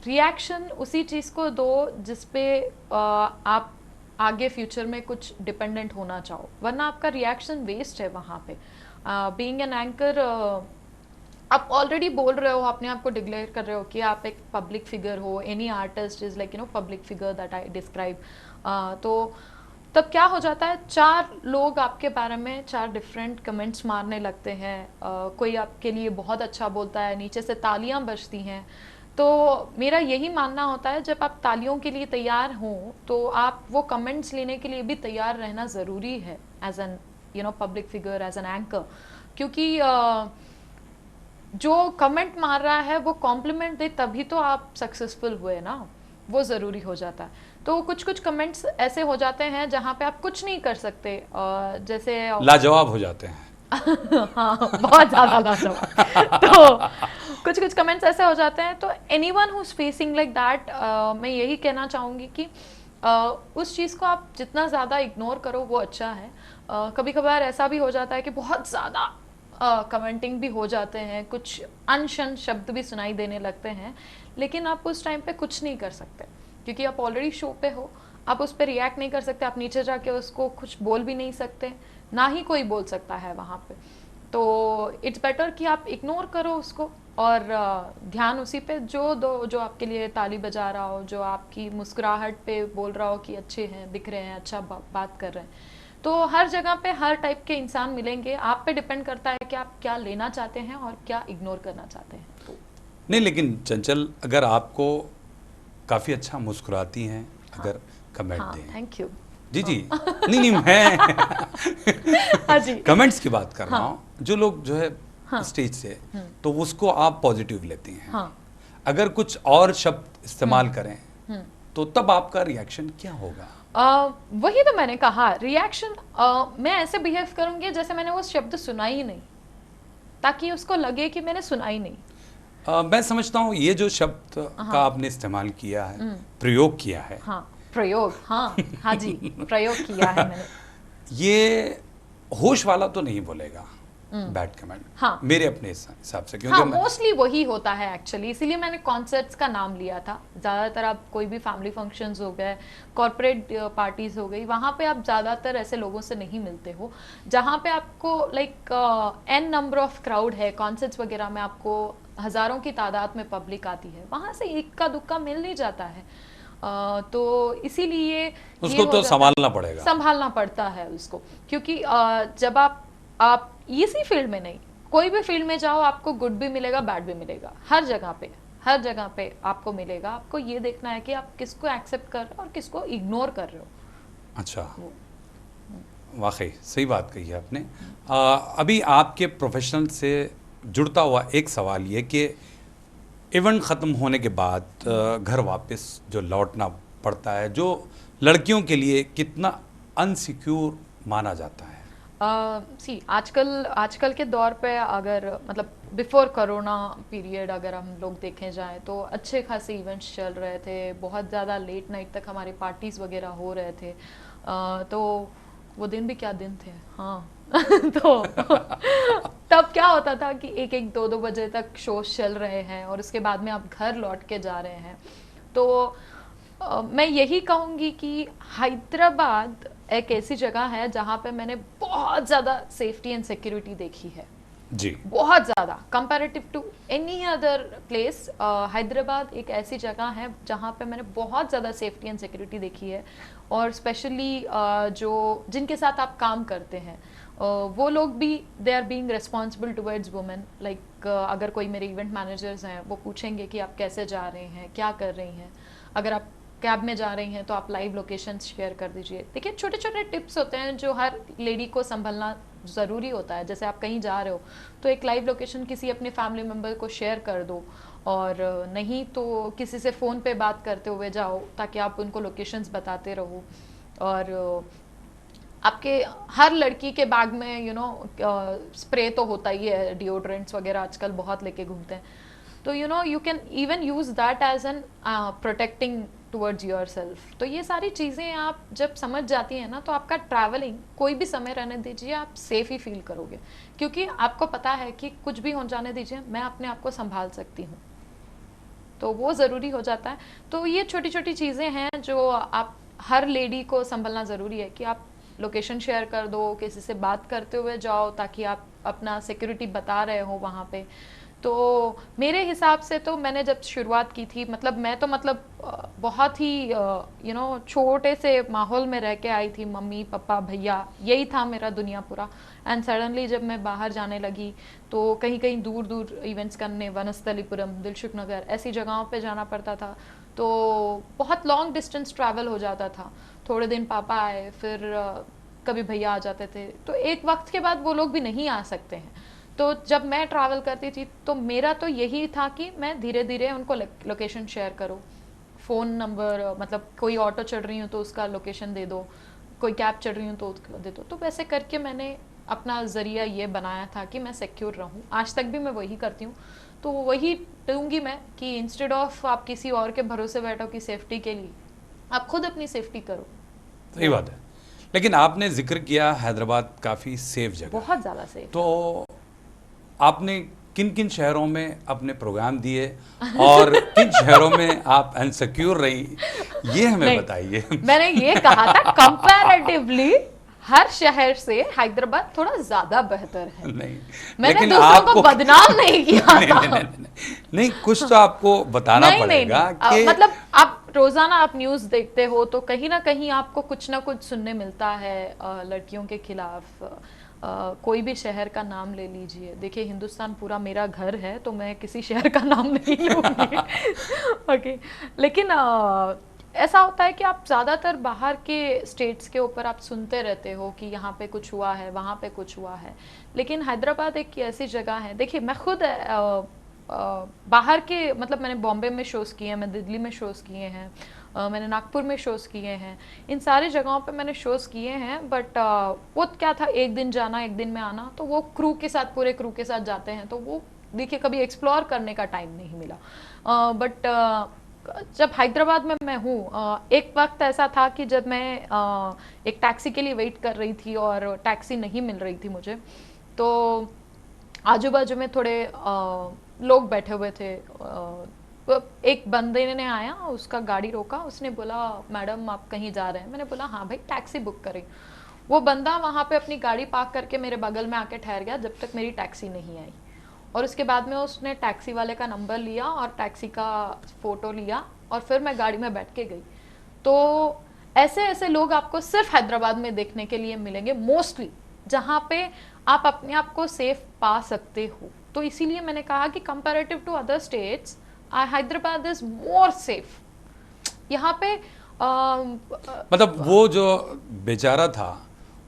रिएक्शन उसी चीज़ को दो जिस पे आप आगे फ्यूचर में कुछ डिपेंडेंट होना चाहो, वरना आपका रिएक्शन वेस्ट है वहाँ पे। बीइंग एन एंकर आप ऑलरेडी बोल रहे हो, अपने आप को डिक्लेयर कर रहे हो कि आप एक पब्लिक फिगर हो। Any artist is like public figure that I describe. तो तब क्या हो जाता है, 4 लोग आपके बारे में 4 डिफरेंट कमेंट्स मारने लगते हैं। कोई आपके लिए बहुत अच्छा बोलता है, नीचे से तालियां बजती हैं। तो मेरा यही मानना होता है जब आप तालियों के लिए तैयार हों तो आप वो कमेंट्स लेने के लिए भी तैयार रहना ज़रूरी है as an public figure, as an anchor. क्योंकि जो कमेंट मार रहा है वो कॉम्प्लीमेंट दे तभी तो आप सक्सेसफुल हुए ना, वो ज़रूरी हो जाता है। तो कुछ कुछ कमेंट्स ऐसे हो जाते हैं जहाँ पे आप कुछ नहीं कर सकते, जैसे लाजवाब हो जाते हैं। हाँ, बहुत ज़्यादा लाजवाब। तो कुछ कुछ कमेंट्स ऐसे हो जाते हैं। तो anyone who is facing like that, मैं यही कहना चाहूँगी कि उस चीज़ को आप जितना ज़्यादा इग्नोर करो वो अच्छा है। कभी कभार ऐसा भी हो जाता है कि बहुत ज़्यादा कमेंटिंग भी हो जाते हैं, कुछ अनशन शब्द भी सुनाई देने लगते हैं, लेकिन आप उस टाइम पे कुछ नहीं कर सकते क्योंकि आप ऑलरेडी शो पे हो। आप उस पर रिएक्ट नहीं कर सकते, आप नीचे जाके उसको कुछ बोल भी नहीं सकते, ना ही कोई बोल सकता है वहाँ पे। तो इट्स बेटर कि आप इग्नोर करो उसको और ध्यान उसी पे जो आपके लिए ताली बजा रहा हो, जो आपकी मुस्कुराहट पे बोल रहा हो कि अच्छे हैं, दिख रहे हैं, अच्छा बात कर रहे हैं। तो हर जगह पे हर टाइप के इंसान मिलेंगे। आप पे डिपेंड करता है कि आप क्या लेना चाहते हैं और क्या इग्नोर करना चाहते हैं। तो नहीं, लेकिन चंचल, अगर आपको काफ़ी अच्छा मुस्कुराती हैं, अगर कमेंट हाँ, दें। थैंक यू जी जी। नहीं मैं हाँ जी, कमेंट्स की बात कर रहा हाँ। हूँ, जो लोग जो है हाँ। स्टेज से, तो उसको आप पॉजिटिव लेती हैं। हाँ। अगर कुछ और शब्द इस्तेमाल करें तो तब आपका रिएक्शन क्या होगा? वही तो मैंने कहा, रिएक्शन मैं ऐसे बिहेव करूंगी जैसे मैंने वो शब्द सुना ही नहीं, ताकि उसको लगे कि मैंने सुना ही नहीं। मैं समझता हूँ ये जो शब्द का आपने इस्तेमाल किया है, प्रयोग किया है, हाँ प्रयोग, हाँ हाँ जी, प्रयोग किया है मैंने। ये होश वाला तो नहीं बोलेगा बैड कमेंट, हाँ। मेरे अपने हिसाब से, क्योंकि हाँ मोस्टली वही होता है एक्चुअली, इसीलिए मैंने कॉन्सर्ट्स का नाम लिया था। ज़्यादातर आप कोई भी फैमिली फंक्शंस हो गए, कॉर्पोरेट पार्टीज हो गई, वहाँ पे आप ज़्यादातर ऐसे लोगों से नहीं मिलते हो जहाँ पे आपको like an number of crowd है। कॉन्सर्ट्स वगैरह में आपको हज़ारों की तादाद में पब्लिक आती है, वहाँ से इक्का दुक्का मिल नहीं जाता है। तो इसीलिए उसको तो संभालना पड़ता है उसको, क्योंकि जब आप इसी फील्ड में नहीं, कोई भी फील्ड में जाओ, आपको गुड भी मिलेगा, बैड भी मिलेगा, हर जगह पे आपको मिलेगा। आपको ये देखना है कि आप किसको एक्सेप्ट कर रहे हो और किसको इग्नोर कर रहे हो। अच्छा, वाकई सही बात कही है आपने। अभी आपके प्रोफेशनल से जुड़ता हुआ एक सवाल ये कि इवेंट ख़त्म होने के बाद घर वापस जो लौटना पड़ता है, जो लड़कियों के लिए कितना अनसिक्योर माना जाता है? आजकल के दौर पे, अगर मतलब बिफोर कोरोना पीरियड अगर हम लोग देखें जाए तो अच्छे खासे इवेंट्स चल रहे थे, बहुत ज़्यादा लेट नाइट तक हमारे पार्टीज़ वगैरह हो रहे थे। तो वो दिन भी क्या दिन थे, हाँ। तो तब क्या होता था कि एक एक दो बजे तक शोज चल रहे हैं और उसके बाद में आप घर लौट के जा रहे हैं। तो मैं यही कहूँगी कि हैदराबाद एक ऐसी जगह है जहाँ पे मैंने बहुत ज़्यादा सेफ्टी एंड सिक्योरिटी देखी है जी, बहुत ज़्यादा comparative to any other place. Hyderabad एक ऐसी जगह है जहाँ पे मैंने बहुत ज़्यादा सेफ्टी एंड सिक्योरिटी देखी है। और स्पेशली जो जिनके साथ आप काम करते हैं वो लोग भी they are being responsible towards women. Like अगर कोई मेरे इवेंट मैनेजर्स हैं वो पूछेंगे कि आप कैसे जा रहे हैं, क्या कर रही हैं। अगर आप कैब में जा रही हैं तो आप लाइव लोकेशन शेयर कर दीजिए। देखिए छोटे छोटे टिप्स होते हैं जो हर लेडी को संभलना ज़रूरी होता है। जैसे आप कहीं जा रहे हो तो एक लाइव लोकेशन किसी अपने फैमिली मेम्बर को शेयर कर दो, और नहीं तो किसी से फ़ोन पे बात करते हुए जाओ ताकि आप उनको लोकेशंस बताते रहो। और आपके हर लड़की के बैग में स्प्रे तो होता ही है, डिओड्रेंट्स वगैरह आजकल बहुत लेके घूमते हैं। तो you can even use that as an protecting towards yourself. तो ये सारी चीज़ें आप जब समझ जाती हैं ना, तो आपका ट्रैवलिंग कोई भी समय रहने दीजिए, आप सेफ ही फील करोगे, क्योंकि आपको पता है कि कुछ भी हो जाने दीजिए, मैं अपने आप को संभाल सकती हूँ। तो वो ज़रूरी हो जाता है। तो ये छोटी छोटी चीज़ें हैं जो आप हर लेडी को संभलना ज़रूरी है कि आप लोकेशन शेयर कर दो, किसी से बात करते हुए जाओ ताकि आप अपना सिक्योरिटी बता रहे हो वहाँ पे। तो मेरे हिसाब से तो मैंने जब शुरुआत की थी, मतलब मैं तो बहुत ही छोटे से माहौल में रह के आई थी, मम्मी पापा भैया, यही था मेरा दुनिया पूरा। एंड सडनली जब मैं बाहर जाने लगी तो कहीं कहीं दूर दूर इवेंट्स करने, वनस्थलीपुरम, दिलसुख नगर, ऐसी जगहों पे जाना पड़ता था। तो बहुत लॉन्ग डिस्टेंस ट्रैवल हो जाता था। थोड़े दिन पापा आए, फिर कभी भैया आ जाते थे, तो एक वक्त के बाद वो लोग भी नहीं आ सकते हैं। तो जब मैं ट्रैवल करती थी तो मेरा तो यही था कि मैं धीरे धीरे उनको लोकेशन शेयर करूँ, फ़ोन नंबर, मतलब कोई ऑटो चढ़ रही हूँ तो उसका लोकेशन दे दो, कोई कैब चढ़ रही हूँ तो उसका दे दो। तो वैसे करके मैंने अपना ज़रिया ये बनाया था कि मैं सिक्योर रहूँ। आज तक भी मैं वही करती हूँ। तो वही दूंगी मैं कि इंस्टेड ऑफ आप किसी और के भरोसे बैठो कि सेफ्टी के लिए, आप खुद अपनी सेफ्टी करो। सही बात है। लेकिन आपने जिक्र किया हैदराबाद काफ़ी सेफ जगह, बहुत ज़्यादा सेफ। तो आपने किन किन शहरों में अपने प्रोग्राम दिए और किन शहरों में आप अनसिक्योर रही, ये हमें बताइए। मैंने ये कहा था कंपैरेटिवली हर शहर से हैदराबाद थोड़ा ज्यादा बेहतर है। नहीं, मैंने दूसरों को बदनाम नहीं किया था। नहीं, कुछ तो आपको बताना पड़ेगा कि मतलब आप रोजाना आप न्यूज़ देखते हो तो कहीं ना कहीं आपको कुछ ना कुछ सुनने मिलता है लड़कियों के खिलाफ। कोई भी शहर का नाम ले लीजिए, देखिए हिंदुस्तान पूरा मेरा घर है तो मैं किसी शहर का नाम नहीं लूंगी। ओके, लेकिन ऐसा होता है कि आप ज़्यादातर बाहर के स्टेट्स के ऊपर आप सुनते रहते हो कि यहाँ पे कुछ हुआ है, वहाँ पे कुछ हुआ है। लेकिन हैदराबाद एक ऐसी जगह है, देखिए मैं खुद बाहर के, मतलब मैंने बॉम्बे में शोज़ किए हैं, मैं दिल्ली में शोज़ किए हैं, मैंने नागपुर में शोज़ किए हैं, इन सारी जगहों पे मैंने शोज़ किए हैं। बट वो क्या था, एक दिन जाना एक दिन में आना, तो वो क्रू के साथ, पूरे क्रू के साथ जाते हैं तो वो देखिए कभी एक्सप्लोर करने का टाइम नहीं मिला। बट जब हैदराबाद में मैं हूँ, एक वक्त ऐसा था कि जब मैं एक टैक्सी के लिए वेट कर रही थी और टैक्सी नहीं मिल रही थी मुझे, तो आजू बाजू में थोड़े लोग बैठे हुए थे। एक बंदे ने आया, उसका गाड़ी रोका, उसने बोला मैडम आप कहीं जा रहे हैं? मैंने बोला हाँ भाई टैक्सी बुक करी। वो बंदा वहाँ पे अपनी गाड़ी पार्क करके मेरे बगल में आके ठहर गया जब तक मेरी टैक्सी नहीं आई, और उसके बाद में उसने टैक्सी वाले का नंबर लिया और टैक्सी का फोटो लिया और फिर मैं गाड़ी में बैठ के गई। तो ऐसे ऐसे लोग आपको सिर्फ हैदराबाद में देखने के लिए मिलेंगे मोस्टली, जहाँ पे आप अपने आप को सेफ पा सकते हो। तो इसीलिए मैंने कहा कि comparative to other states Hyderabad is more safe. यहाँ पे मतलब वो जो बेचारा था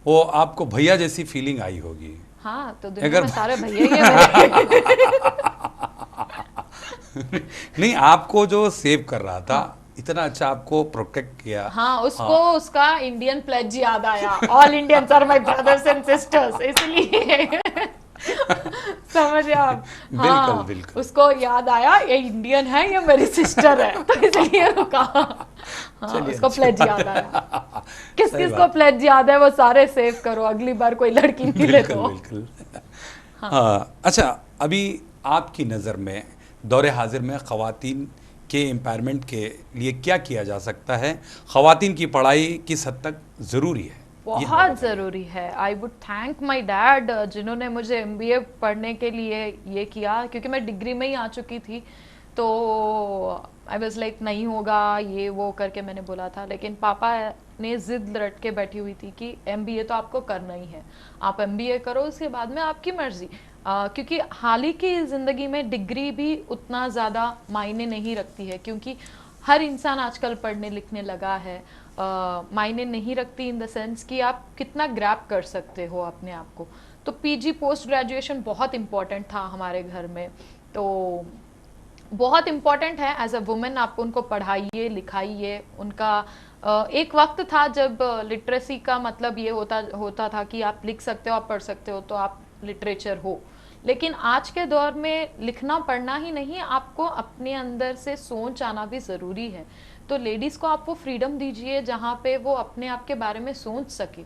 वो आपको भैया जैसी फीलिंग आई होगी। हाँ, तो दुनिया में सारे भैया ही हैं मेरे। नहीं, आपको जो सेव कर रहा था, इतना अच्छा आपको प्रोटेक्ट किया। हाँ, उसको उसका इंडियन प्लेज याद आया, all Indians are my brothers and sisters, इसलिए समझे आप। हाँ, बिल्कुल बिल्कुल। उसको याद आया ये इंडियन है, ये मेरी सिस्टर है, तो इसलिए वो कहा। हाँ, उसको प्लेज याद आया। किस किस को प्लेज याद है वो सारे सेव करो, अगली बार कोई लड़की मिले तो। बिल्कुल। हाँ, अच्छा, अभी आपकी नज़र में दौरे हाजिर में ख़वातीन के एम्पावरमेंट के लिए क्या किया जा सकता है? ख़वातीन की पढ़ाई किस हद तक ज़रूरी है? बहुत ज़रूरी है। I would thank my dad जिन्होंने मुझे MBA पढ़ने के लिए ये किया, क्योंकि मैं डिग्री में ही आ चुकी थी। तो आई वॉज लाइक नहीं होगा ये वो करके मैंने बोला था, लेकिन पापा ने ज़िद रट के बैठी हुई थी कि MBA तो आपको करना ही है, आप MBA करो, उसके बाद में आपकी मर्जी। क्योंकि हाल ही की ज़िंदगी में डिग्री भी उतना ज़्यादा मायने नहीं रखती है, क्योंकि हर इंसान आजकल पढ़ने लिखने लगा है। मायने नहीं रखती इन द सेंस कि आप कितना ग्रैब कर सकते हो अपने आप को। तो PG पोस्ट ग्रेजुएशन बहुत इम्पॉर्टेंट था हमारे घर में, तो बहुत इम्पॉर्टेंट है एज अ वुमेन। आप उनको पढ़ाइए लिखाइए। उनका एक वक्त था जब लिटरेसी का मतलब ये होता था कि आप लिख सकते हो, आप पढ़ सकते हो, तो आप लिटरेचर हो। लेकिन आज के दौर में लिखना पढ़ना ही नहीं, आपको अपने अंदर से सोच आना भी ज़रूरी है। तो लेडीज़ को आप वो फ्रीडम दीजिए जहाँ पे वो अपने आप के बारे में सोच सके।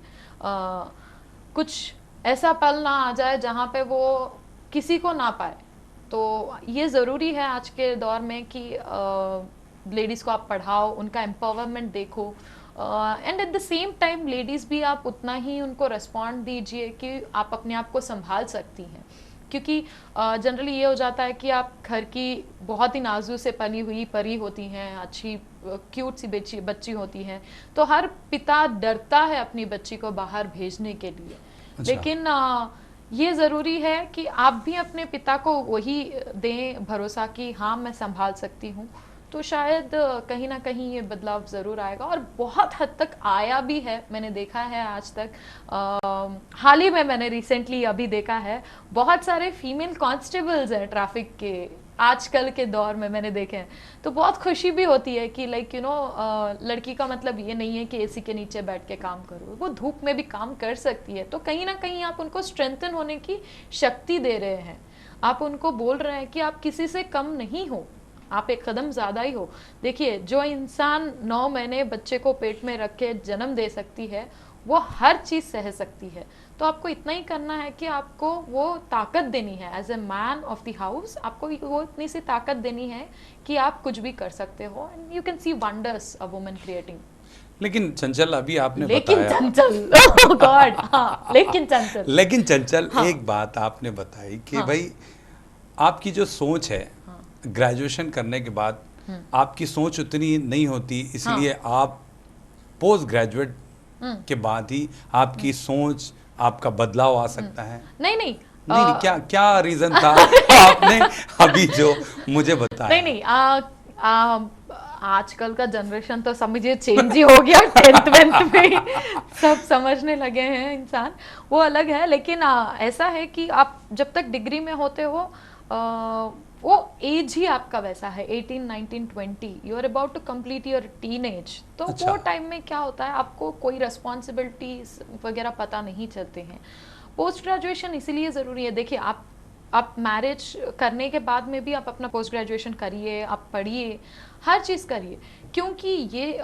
कुछ ऐसा पल ना आ जाए जहाँ पे वो किसी को ना पाए। तो ये ज़रूरी है आज के दौर में कि लेडीज़ को आप पढ़ाओ, उनका एम्पावरमेंट देखो, and eight the same time ladies भी आप उतना ही उनको रिस्पॉन्ड दीजिए कि आप अपने आप को संभाल सकती हैं। क्योंकि जनरली ये हो जाता है कि आप घर की बहुत ही नाजुक से पली हुई परी होती हैं, अच्छी क्यूट सी बच्ची होती हैं, तो हर पिता डरता है अपनी बच्ची को बाहर भेजने के लिए। अच्छा। लेकिन ये ज़रूरी है कि आप भी अपने पिता को वही दें भरोसा कि हाँ मैं संभाल सकती हूँ। तो शायद कहीं ना कहीं ये बदलाव ज़रूर आएगा, और बहुत हद तक आया भी है। मैंने देखा है आज तक, हाल ही में मैंने रिसेंटली अभी देखा है, बहुत सारे फीमेल कांस्टेबल्स हैं ट्रैफिक के आजकल के दौर में मैंने देखे हैं। तो बहुत खुशी भी होती है कि लाइक यू नो लड़की का मतलब ये नहीं है कि AC के नीचे बैठ के काम करो, वो धूप में भी काम कर सकती है। तो कहीं ना कहीं आप उनको स्ट्रेंथन होने की शक्ति दे रहे हैं। आप उनको बोल रहे हैं कि आप किसी से कम नहीं हो, आप एक कदम ज़्यादा ही हो। देखिए, जो इंसान 9 महीने बच्चे को पेट में रख के जन्म दे सकती है, वो हर चीज़ सह सकती है। तो आपको इतना ही करना है कि आपको वो ताकत देनी है as a man of the house. आपको वो इतनी सी ताकत देनी है कि आप कुछ भी कर सकते हो, and you can see wonders a woman creating. लेकिन चंचल, अभी आपने लेकिन बताया, चंचल ओह गॉड, हाँ लेकिन चंचल, हाँ। एक बात आपने बताई कि भाई आपकी जो सोच है, ग्रेजुएशन करने के बाद आपकी सोच उतनी नहीं होती, इसलिए आप पोस्ट ग्रेजुएट के बाद ही आपकी सोच, आपका बदलाव आ सकता है। नहीं, क्या क्या रीजन था आपने अभी जो मुझे बताया? नहीं, आजकल का जनरेशन तो समझिए चेंज ही हो गया। 10th 12th में सब समझने लगे हैं इंसान, वो अलग है। लेकिन ऐसा है कि आप जब तक डिग्री में होते हो, वो एज ही आपका वैसा है, 18, 19, 20, you are about to complete your teenage. तो अच्छा। वो टाइम में क्या होता है, आपको कोई रिस्पॉन्सिबिलिटीज वगैरह पता नहीं चलते हैं। पोस्ट ग्रेजुएशन इसीलिए ज़रूरी है। देखिए, आप आप मैरिज करने के बाद में भी आप अपना पोस्ट ग्रेजुएशन करिए, आप पढ़िए, हर चीज़ करिए, क्योंकि ये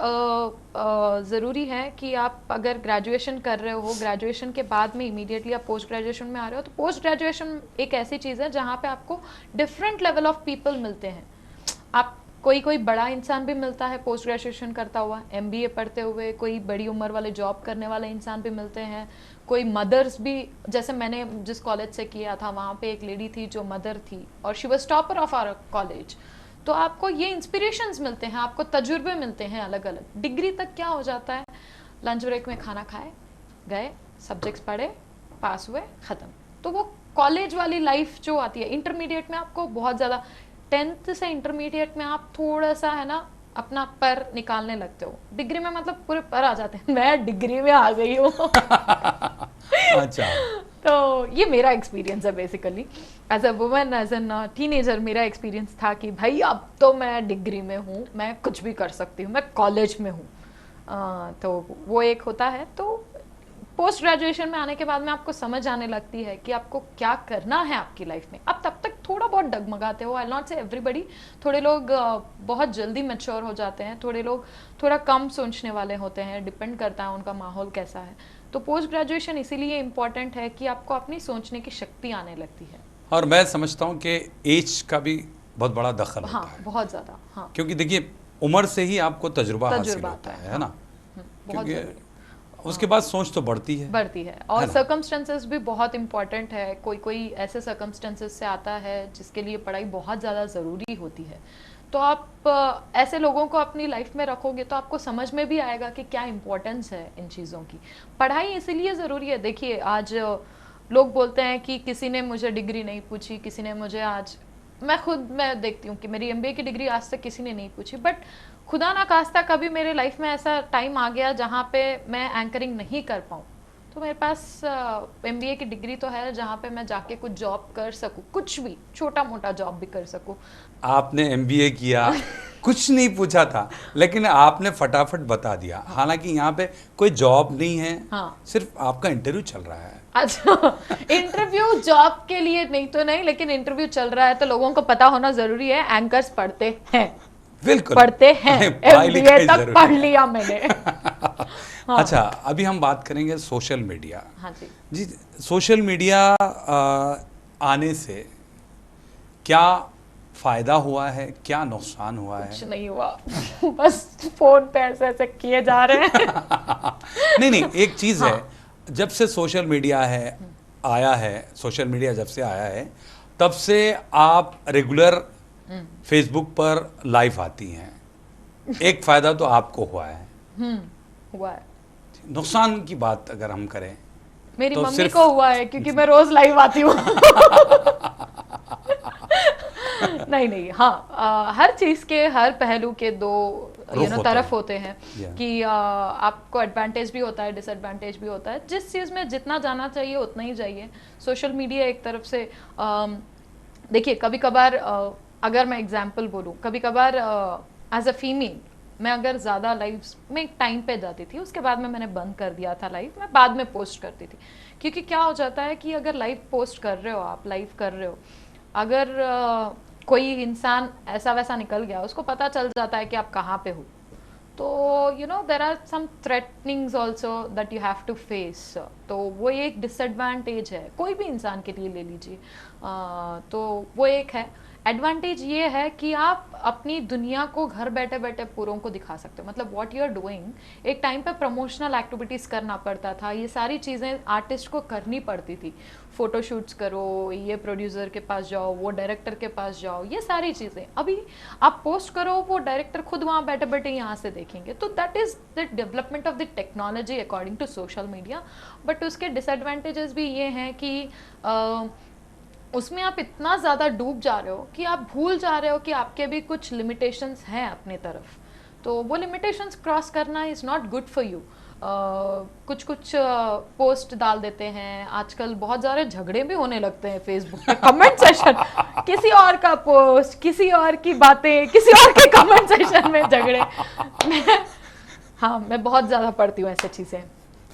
ज़रूरी है कि आप अगर ग्रेजुएशन कर रहे हो, ग्रेजुएशन के बाद में इमीडिएटली आप पोस्ट ग्रेजुएशन में आ रहे हो, तो पोस्ट ग्रेजुएशन एक ऐसी चीज़ है जहाँ पे आपको डिफरेंट लेवल ऑफ पीपल मिलते हैं। आप कोई बड़ा इंसान भी मिलता है पोस्ट ग्रेजुएशन करता हुआ, एमबीए पढ़ते हुए, कोई बड़ी उम्र वाले जॉब करने वाले इंसान भी मिलते हैं, कोई मदर्स भी, जैसे मैंने जिस कॉलेज से किया था वहाँ पे एक लेडी थी जो मदर थी और she was topper of our college. तो आपको ये इंस्पिरेशंस मिलते हैं, आपको तजुर्बे मिलते हैं अलग अलग। डिग्री तक क्या हो जाता है, लंच ब्रेक में खाना खाए, गए, सब्जेक्ट्स पढ़े, पास हुए, ख़त्म। तो वो कॉलेज वाली लाइफ जो आती है, इंटरमीडिएट में आपको बहुत ज़्यादा, 10th से इंटरमीडिएट में आप थोड़ा सा है ना अपना पर निकालने लगते हो, डिग्री में मतलब पूरे पर आ जाते हैं। मैं डिग्री में आ गई हूँ। अच्छा, तो ये मेरा एक्सपीरियंस है basically as a woman, as an teenager. मेरा एक्सपीरियंस था कि भाई अब तो मैं डिग्री में हूँ, मैं कुछ भी कर सकती हूँ, मैं कॉलेज में हूँ। तो वो एक होता है। तो पोस्ट ग्रेजुएशन में आने के बाद में आपको समझ आने लगती है कि आपको क्या करना है आपकी लाइफ में। अब तब तक थोड़ा बहुत डगमगाते हो, आई नॉट से एवरीबडी, थोड़े लोग बहुत जल्दी मैच्योर हो जाते हैं, थोड़े लोग थोड़ा कम सोचने वाले होते हैं, डिपेंड करता है उनका माहौल कैसा है। तो पोस्ट ग्रेजुएशन इसीलिए इम्पॉर्टेंट है कि आपको अपनी सोचने की शक्ति आने लगती है। और मैं समझता हूँ कि एज का भी बहुत बड़ा दखल हाँ, होता है, बहुत ज़्यादा। हाँ, क्योंकि देखिए उम्र से ही आपको तजुर्बा हासिल होता है हाँ, ना, बहुत क्योंकि ज़रूरी उसके बाद सोच तो बढ़ती है। और सर्कमस्टेंसेस भी बहुत इंपॉर्टेंट है। कोई ऐसे सर्कमस्टेंसेस से आता है जिसके लिए पढ़ाई बहुत ज़्यादा ज़रूरी होती है। तो आप ऐसे लोगों को अपनी लाइफ में रखोगे तो आपको समझ में भी आएगा कि क्या इम्पोर्टेंस है इन चीज़ों की। पढ़ाई इसीलिए ज़रूरी है। देखिए आज लोग बोलते हैं कि किसी ने मुझे डिग्री नहीं पूछी, किसी ने मुझे, आज मैं देखती हूँ कि मेरी एमबीए की डिग्री आज तक किसी ने नहीं पूछी, बट खुदा ना खास्ता कभी मेरे लाइफ में ऐसा टाइम आ गया जहाँ पे मैं एंकरिंग नहीं कर पाऊँ, तो मेरे पास एमबीए की डिग्री तो है जहाँ पे मैं जाके कुछ जॉब कर सकूँ, कुछ भी छोटा मोटा जॉब भी कर सकूँ। आपने एमबीए किया, कुछ नहीं पूछा था, लेकिन आपने फटाफट बता दिया। हालांकि यहाँ पे कोई जॉब नहीं है, हाँ, सिर्फ आपका इंटरव्यू चल रहा है। अच्छा, इंटरव्यू जॉब के लिए नहीं तो नहीं, लेकिन इंटरव्यू चल रहा है तो लोगों को पता होना जरूरी है। एंकर्स पढ़ते हैं, बिल्कुल पढ़ते हैं, एमबीए तक पढ़ लिया मैंने। हाँ। अच्छा, अभी हम बात करेंगे सोशल मीडिया। हाँ जी जी, सोशल मीडिया आने से क्या फायदा हुआ है, क्या नुकसान हुआ है? कुछ नहीं हुआ, बस फोन पे ऐसे ऐसे किए जा रहे हैं। नहीं, एक चीज़ है, जब से सोशल मीडिया आया है, सोशल मीडिया जब से आया है तब से आप रेगुलर फेसबुक पर लाइव आती हैं। एक फायदा तो आपको हुआ है। हुआ है। नुकसान की बात अगर हम करें, मेरी तो मम्मी को हुआ है क्योंकि मैं रोज लाइव आती हूँ। नहीं, हाँ, हर चीज के हर पहलू के दो तरफ होते हैं कि आपको एडवांटेज भी होता है, डिसएडवांटेज भी होता है। जिस चीज में जितना जाना चाहिए उतना ही जाइए। सोशल मीडिया एक तरफ से देखिए, कभी कभार अगर मैं एग्जांपल बोलूँ, कभी कभार एज अ फीमेल मैं अगर ज़्यादा लाइव में एक टाइम पे जाती थी, उसके बाद में मैंने बंद कर दिया था लाइव, मैं बाद में पोस्ट करती थी। क्योंकि क्या हो जाता है कि अगर लाइव पोस्ट कर रहे हो, आप लाइव कर रहे हो, अगर कोई इंसान ऐसा वैसा निकल गया, उसको पता चल जाता है कि आप कहाँ पे हो, तो there are some threatenings also that you have to face. तो वो एक डिसएडवांटेज है, कोई भी इंसान के लिए ले लीजिए। तो वो एक है। एडवांटेज ये है कि आप अपनी दुनिया को घर बैठे बैठे पूरों को दिखा सकते हो। मतलब व्हाट यू आर डूइंग। एक टाइम पे प्रमोशनल एक्टिविटीज़ करना पड़ता था, ये सारी चीज़ें आर्टिस्ट को करनी पड़ती थी। फोटोशूट्स करो, ये प्रोड्यूसर के पास जाओ, वो डायरेक्टर के पास जाओ, ये सारी चीज़ें अभी आप पोस्ट करो, वो डायरेक्टर खुद वहाँ बैठे बैठे यहाँ से देखेंगे। तो that is the development of the technology according to social media. But उसके डिसएडवांटेजेस भी ये हैं कि उसमें आप इतना ज़्यादा डूब जा रहे हो कि आप भूल जा रहे हो कि आपके भी कुछ लिमिटेशंस हैं अपनी तरफ। तो वो लिमिटेशंस क्रॉस करना is not good for you. कुछ पोस्ट डाल देते हैं, आजकल बहुत ज़्यादा झगड़े भी होने लगते हैं फेसबुक पे, कमेंट सेशन, किसी और का पोस्ट, किसी और की बातें, किसी और के कमेंट सेशन में झगड़े। मैं बहुत ज़्यादा पढ़ती हूँ ऐसी चीज़ें।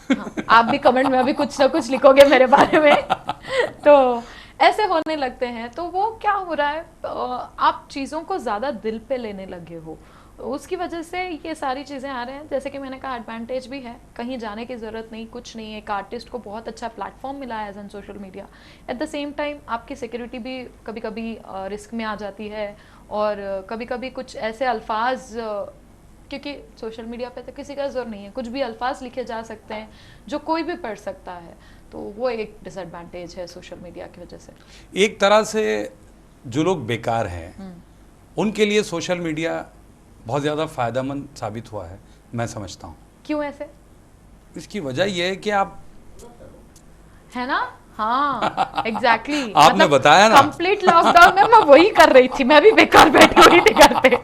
हाँ, आप भी कमेंट में अभी कुछ ना कुछ लिखोगे मेरे बारे में। तो ऐसे होने लगते हैं। तो वो क्या हो रहा है, आप चीज़ों को ज़्यादा दिल पे लेने लगे हो, उसकी वजह से ये सारी चीज़ें आ रहे हैं। जैसे कि मैंने कहा, एडवांटेज भी है, कहीं जाने की ज़रूरत नहीं, कुछ नहीं। एक आर्टिस्ट को बहुत अच्छा प्लेटफॉर्म मिला है as an social media. At the same time आपकी सिक्योरिटी भी कभी कभी रिस्क में आ जाती है, और कभी कभी कुछ ऐसे अल्फाज, क्योंकि सोशल मीडिया पे तो किसी का जोर नहीं है, कुछ भी अल्फाज लिखे जा सकते हैं जो कोई भी पढ़ सकता है। तो वो एक डिसएडवांटेज है सोशल मीडिया की वजह से। एक तरह से जो लोग बेकार हैं उनके लिए सोशल मीडिया बहुत ज़्यादा फ़ायदेमंद साबित हुआ है, मैं समझता हूँ। क्यों ऐसे? इसकी वजह यह है कि आप, है ना, हाँ एग्जैक्टली आपने बताया ना, कंप्लीट लॉकडाउन में मैं वही कर रही थी, मैं भी बेकार बैठी हुई थी घर पे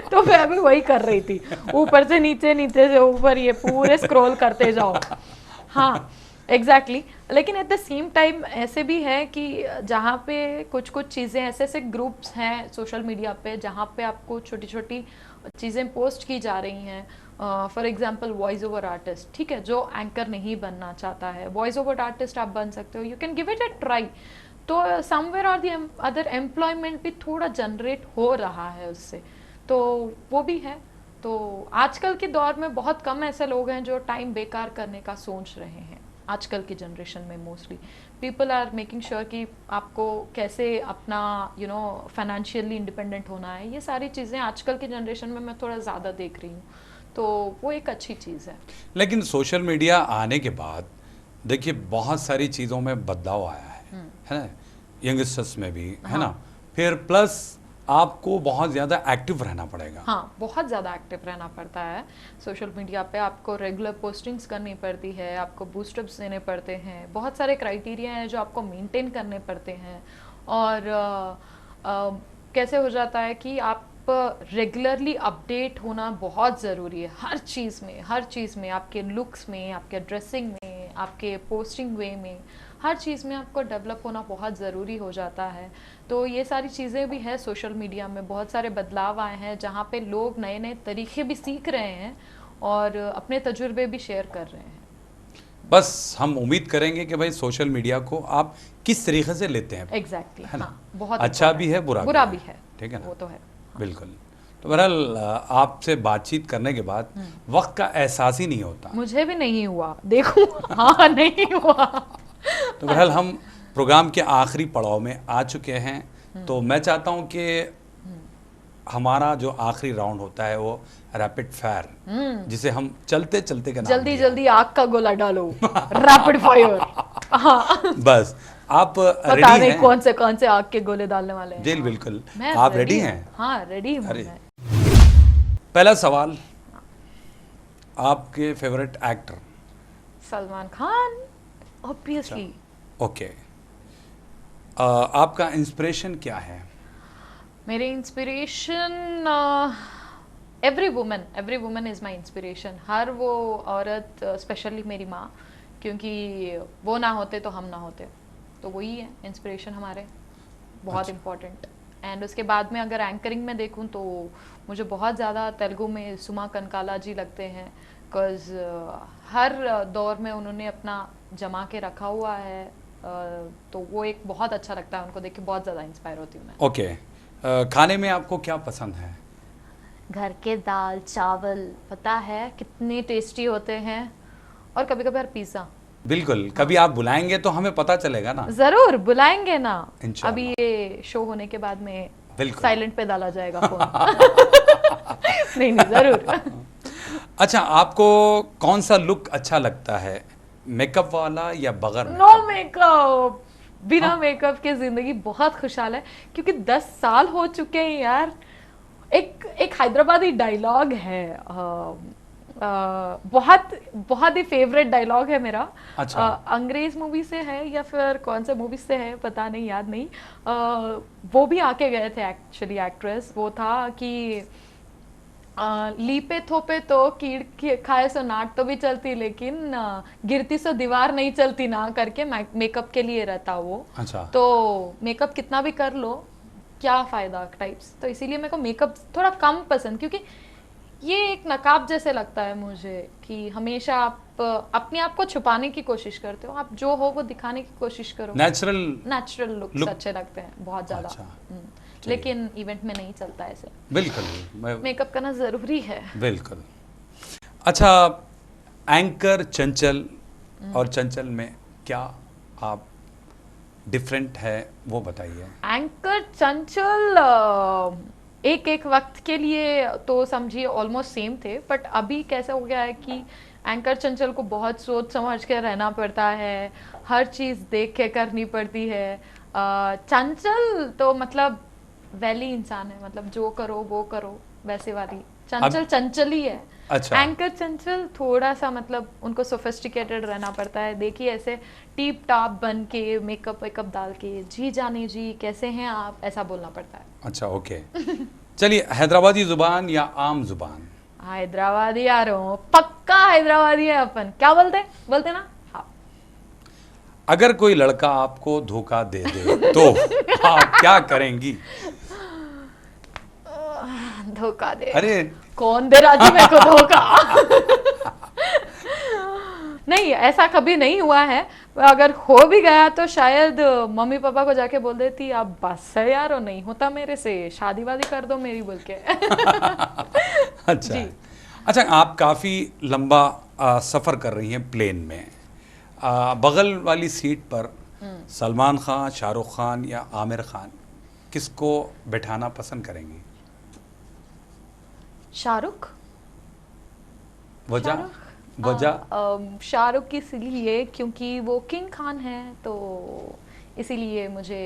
तो मैं भी वही कर रही थी, ऊपर से नीचे, नीचे से ऊपर, ये पूरे स्क्रॉल करते जाओ। हाँ एग्जैक्टली लेकिन एट द सेम टाइम ऐसे भी है कि जहाँ पे कुछ कुछ चीज़ें, ऐसे ऐसे ग्रुप्स हैं सोशल मीडिया पे जहाँ पे आपको छोटी छोटी चीज़ें पोस्ट की जा रही हैं। For example voice over artist, ठीक है, जो एंकर नहीं बनना चाहता है, वॉइस ओवर आर्टिस्ट आप बन सकते हो, you can give it a try. तो समवेयर और द अदर एम्प्लॉयमेंट भी थोड़ा जनरेट हो रहा है उससे, तो वो भी है। तो आजकल के दौर में बहुत कम ऐसे लोग हैं जो टाइम बेकार करने का सोच रहे हैं। आजकल की जनरेशन में mostly people are making sure कि आपको कैसे अपना फाइनेंशियली इंडिपेंडेंट होना है। ये सारी चीज़ें आजकल की जनरेशन में मैं थोड़ा ज़्यादा देख रही हूँ, तो वो एक अच्छी चीज़ है। लेकिन सोशल मीडिया आने के बाद देखिए बहुत सारी चीज़ों में बदलाव आया है ना, यंगस्टर्स में भी, है ना। फिर प्लस आपको बहुत ज़्यादा एक्टिव रहना पड़ेगा। हाँ, बहुत ज़्यादा एक्टिव रहना पड़ता है सोशल मीडिया पे। आपको रेगुलर पोस्टिंग्स करनी पड़ती है, आपको बूस्टअप्स देने पड़ते हैं, बहुत सारे क्राइटेरिया हैं जो आपको मेंटेन करने पड़ते हैं। और कैसे हो जाता है कि आप रेगुलरली अपडेट होना बहुत ज़रूरी है, हर चीज़ में, हर चीज़ में, आपके लुक्स में, आपके ड्रेसिंग में, आपके पोस्टिंग वे में, हर चीज़ में आपको डेवलप होना बहुत ज़रूरी हो जाता है। तो ये सारी चीज़ें भी है, सोशल मीडिया में बहुत सारे बदलाव आए हैं जहाँ पे लोग नए नए तरीके भी सीख रहे हैं और अपने तजुर्बे भी शेयर कर रहे हैं। बस हम उम्मीद करेंगे कि भाई सोशल मीडिया को आप किस तरीके से लेते हैं। एग्जैक्टली है ना, हाँ, बहुत अच्छा भी है, बुरा भी है, ठीक है ना, वो तो है। बिल्कुल। तो बहरहाल आपसे बातचीत करने के बाद वक्त का एहसास ही नहीं होता। मुझे भी नहीं हुआ, देखो हाँ नहीं हुआ। तो बहरहाल हम प्रोग्राम के आखिरी पड़ाव में आ चुके हैं, तो मैं चाहता हूं कि हमारा जो आखिरी राउंड होता है वो रैपिड फायर, जिसे हम चलते चलते का नाम जल्दी जल्दी आग का गोला डालो, रैपिड फायर। हाँ बस आप पता रेडी नहीं हैं? कौन से आग के गोले डालने वाले हैं। जी बिल्कुल, मैं आप रेडी हैं? हाँ रेडी हूँ अरे मैं। पहला सवाल, आपके favourite actor? Salman Khan obviously. Okay, आपका इंस्पिरेशन क्या है? मेरे inspiration every woman is my inspiration. हर वो औरत, स्पेशली मेरी माँ, क्योंकि वो ना होते तो हम ना होते, तो वही है इंस्पिरेशन हमारे, बहुत इम्पोर्टेंट। एंड उसके बाद में अगर एंकरिंग में देखूं तो मुझे बहुत ज़्यादा तेलुगु में सुमा कनकाला जी लगते हैं, बिकॉज हर दौर में उन्होंने अपना जमा के रखा हुआ है। तो वो एक बहुत अच्छा लगता है, उनको देख के बहुत ज़्यादा इंस्पायर होती हूँ मैं। ओके, खाने में आपको क्या पसंद है? घर के दाल चावल, पता है कितने टेस्टी होते हैं, और कभी कभार पिज़्ज़ा। बिल्कुल, कभी आप बुलाएंगे तो हमें पता चलेगा ना। जरूर बुलाएंगे ना, इंशाल्लाह। अभी ये शो होने के बाद में बिल्कुल। साइलेंट पे डाला जाएगा फोन। नहीं नहीं जरूर। अच्छा, आपको कौन सा लुक अच्छा लगता है, मेकअप वाला या बगैर नो मेकअप, बिना मेकअप के जिंदगी बहुत खुशहाल है, क्योंकि 10 साल हो चुके हैं यार। एक हैदराबादी डायलॉग है, बहुत ही फेवरेट डायलॉग है मेरा। अच्छा। अंग्रेज मूवी से है या फिर कौन सा मूवी से है पता नहीं, याद नहीं। वो भी आके गए थे एक्चुअली एक्ट्रेस। वो था कि लीपे थोपे तो कीड़ खाए सो नाट तो भी चलती, लेकिन गिरती सो दीवार नहीं चलती ना, करके मेकअप के लिए रहता वो। अच्छा। तो मेकअप कितना भी कर लो क्या फायदा टाइप्स। तो इसीलिए मेरे को मेकअप थोड़ा कम पसंद, क्योंकि ये एक नकाब जैसे लगता है मुझे कि हमेशा आप अपने आप को छुपाने की कोशिश करते हो, आप जो हो वो दिखाने की कोशिश करो। नेचुरल लुक्स look- अच्छे लगते हैं बहुत ज्यादा। अच्छा, लेकिन इवेंट में नहीं चलता ऐसे, बिल्कुल मेकअप करना जरूरी है। बिल्कुल। अच्छा, एंकर चंचल और चंचल में क्या आप डिफरेंट है वो बताइए। एंकर चंचल एक एक वक्त के लिए तो समझिए ऑलमोस्ट सेम थे, बट अभी कैसा हो गया है कि एंकर चंचल को बहुत सोच समझ के रहना पड़ता है, हर चीज़ देख के करनी पड़ती है। चंचल तो मतलब वैली इंसान है, मतलब जो करो वो करो वैसे वाली। चंचल चंचल ही है। अच्छा। एंकर चंचल थोड़ा सा मतलब उनको सोफिस्टिकेटेड रहना पड़ता है। देखिए ऐसे टीप टाप बन के मेकअप वेकअप डाल के जी जानी जी कैसे हैं आप, ऐसा बोलना पड़ता है। अच्छा, ओके। चलिए, हैदराबादी जुबान या आम जुबान? हैदराबादी आ रहा हूँ, पक्का हैदराबादी है अपन। क्या बोलते ना। हाँ। अगर कोई लड़का आपको धोखा दे दे तो आप क्या करेंगी? धोखा दे? अरे कौन दे राजी मेरे को धोखा? नहीं, ऐसा कभी नहीं हुआ है। अगर हो भी गया तो शायद मम्मी पापा को जाके बोल देती आप बस है यार, और नहीं होता मेरे से, शादी वादी कर दो मेरी बोल के। अच्छा जी। अच्छा, आप काफ़ी लंबा सफ़र कर रही हैं प्लेन में। बगल वाली सीट पर सलमान खान, शाहरुख खान या आमिर खान, किसको बैठाना पसंद करेंगी? शाहरुख। वजह? शाहरुख इसलिए क्योंकि वो किंग खान है, तो इसीलिए मुझे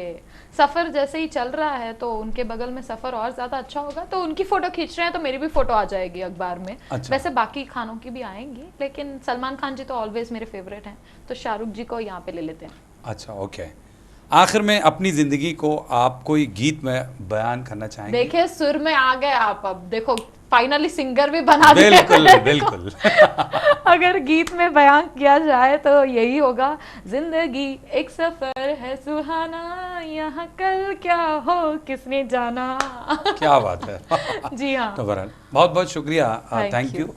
सफ़र जैसे ही चल रहा है तो उनके बगल में सफ़र और ज़्यादा अच्छा होगा। तो उनकी फ़ोटो खींच रहे हैं तो मेरी भी फ़ोटो आ जाएगी अखबार में। अच्छा। वैसे बाकी खानों की भी आएंगी, लेकिन सलमान खान जी तो ऑलवेज मेरे फेवरेट हैं, तो शाहरुख जी को यहाँ पे ले लेते हैं। अच्छा, ओके। आखिर में अपनी ज़िंदगी को आप कोई गीत में बयान करना चाहेंगे? देखिए सुर में आ गए आप, अब देखो फाइनली सिंगर भी बना दिया। बिल्कुल बिल्कुल। अगर गीत में बयान किया जाए तो यही होगा, जिंदगी एक सफर है सुहाना, यहाँ कल क्या हो किसने जाना। क्या बात है। जी हाँ। तो बहरहाल बहुत बहुत शुक्रिया, Thank थैंक you. यू।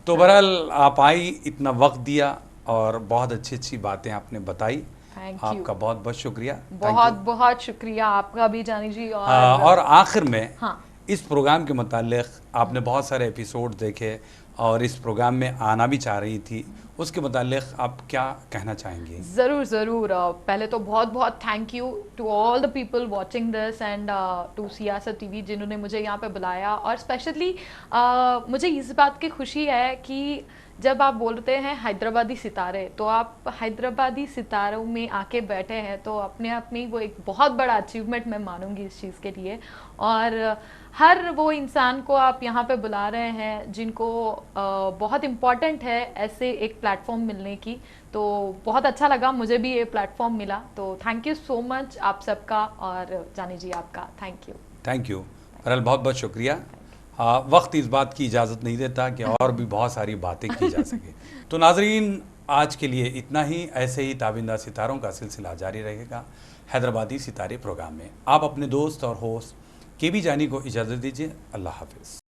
तो बहरहाल आप आई, इतना वक्त दिया और बहुत अच्छी अच्छी बातें आपने बताई। थैंक आपका बहुत बहुत शुक्रिया। बहुत बहुत शुक्रिया आपका भी जानी जी। और आखिर में हाँ, इस प्रोग्राम के मुतालिक आपने बहुत सारे एपिसोड देखे और इस प्रोग्राम में आना भी चाह रही थी, उसके मुतालिक आप क्या कहना चाहेंगी? ज़रूर ज़रूर। पहले तो बहुत बहुत thank you to all the people watching this and to Siasat TV जिन्होंने मुझे यहाँ पे बुलाया। और स्पेशली मुझे इस बात की खुशी है कि जब आप बोलते हैं हैदराबादी सितारे, तो आप हैदराबादी सितारों में आके बैठे हैं, तो अपने आप में वो एक बहुत बड़ा अचीवमेंट मैं मानूंगी इस चीज़ के लिए। और हर वो इंसान को आप यहाँ पे बुला रहे हैं जिनको बहुत इम्पॉर्टेंट है ऐसे एक प्लेटफॉर्म मिलने की, तो बहुत अच्छा लगा, मुझे भी ये प्लेटफॉर्म मिला। तो थैंक यू सो मच आप सबका, और जानी जी आपका थैंक यू। Thank you. बहरहाल बहुत बहुत शुक्रिया। वक्त इस बात की इजाज़त नहीं देता कि और भी बहुत सारी बातें की जा सके। तो नाजरीन, आज के लिए इतना ही। ऐसे ही ताबिंदा सितारों का सिलसिला जारी रहेगा हैदराबादी सितारे प्रोग्राम में। आप अपने दोस्त और होस्ट KB जानी को इजाज़त दीजिए। अल्लाह हाफिज़।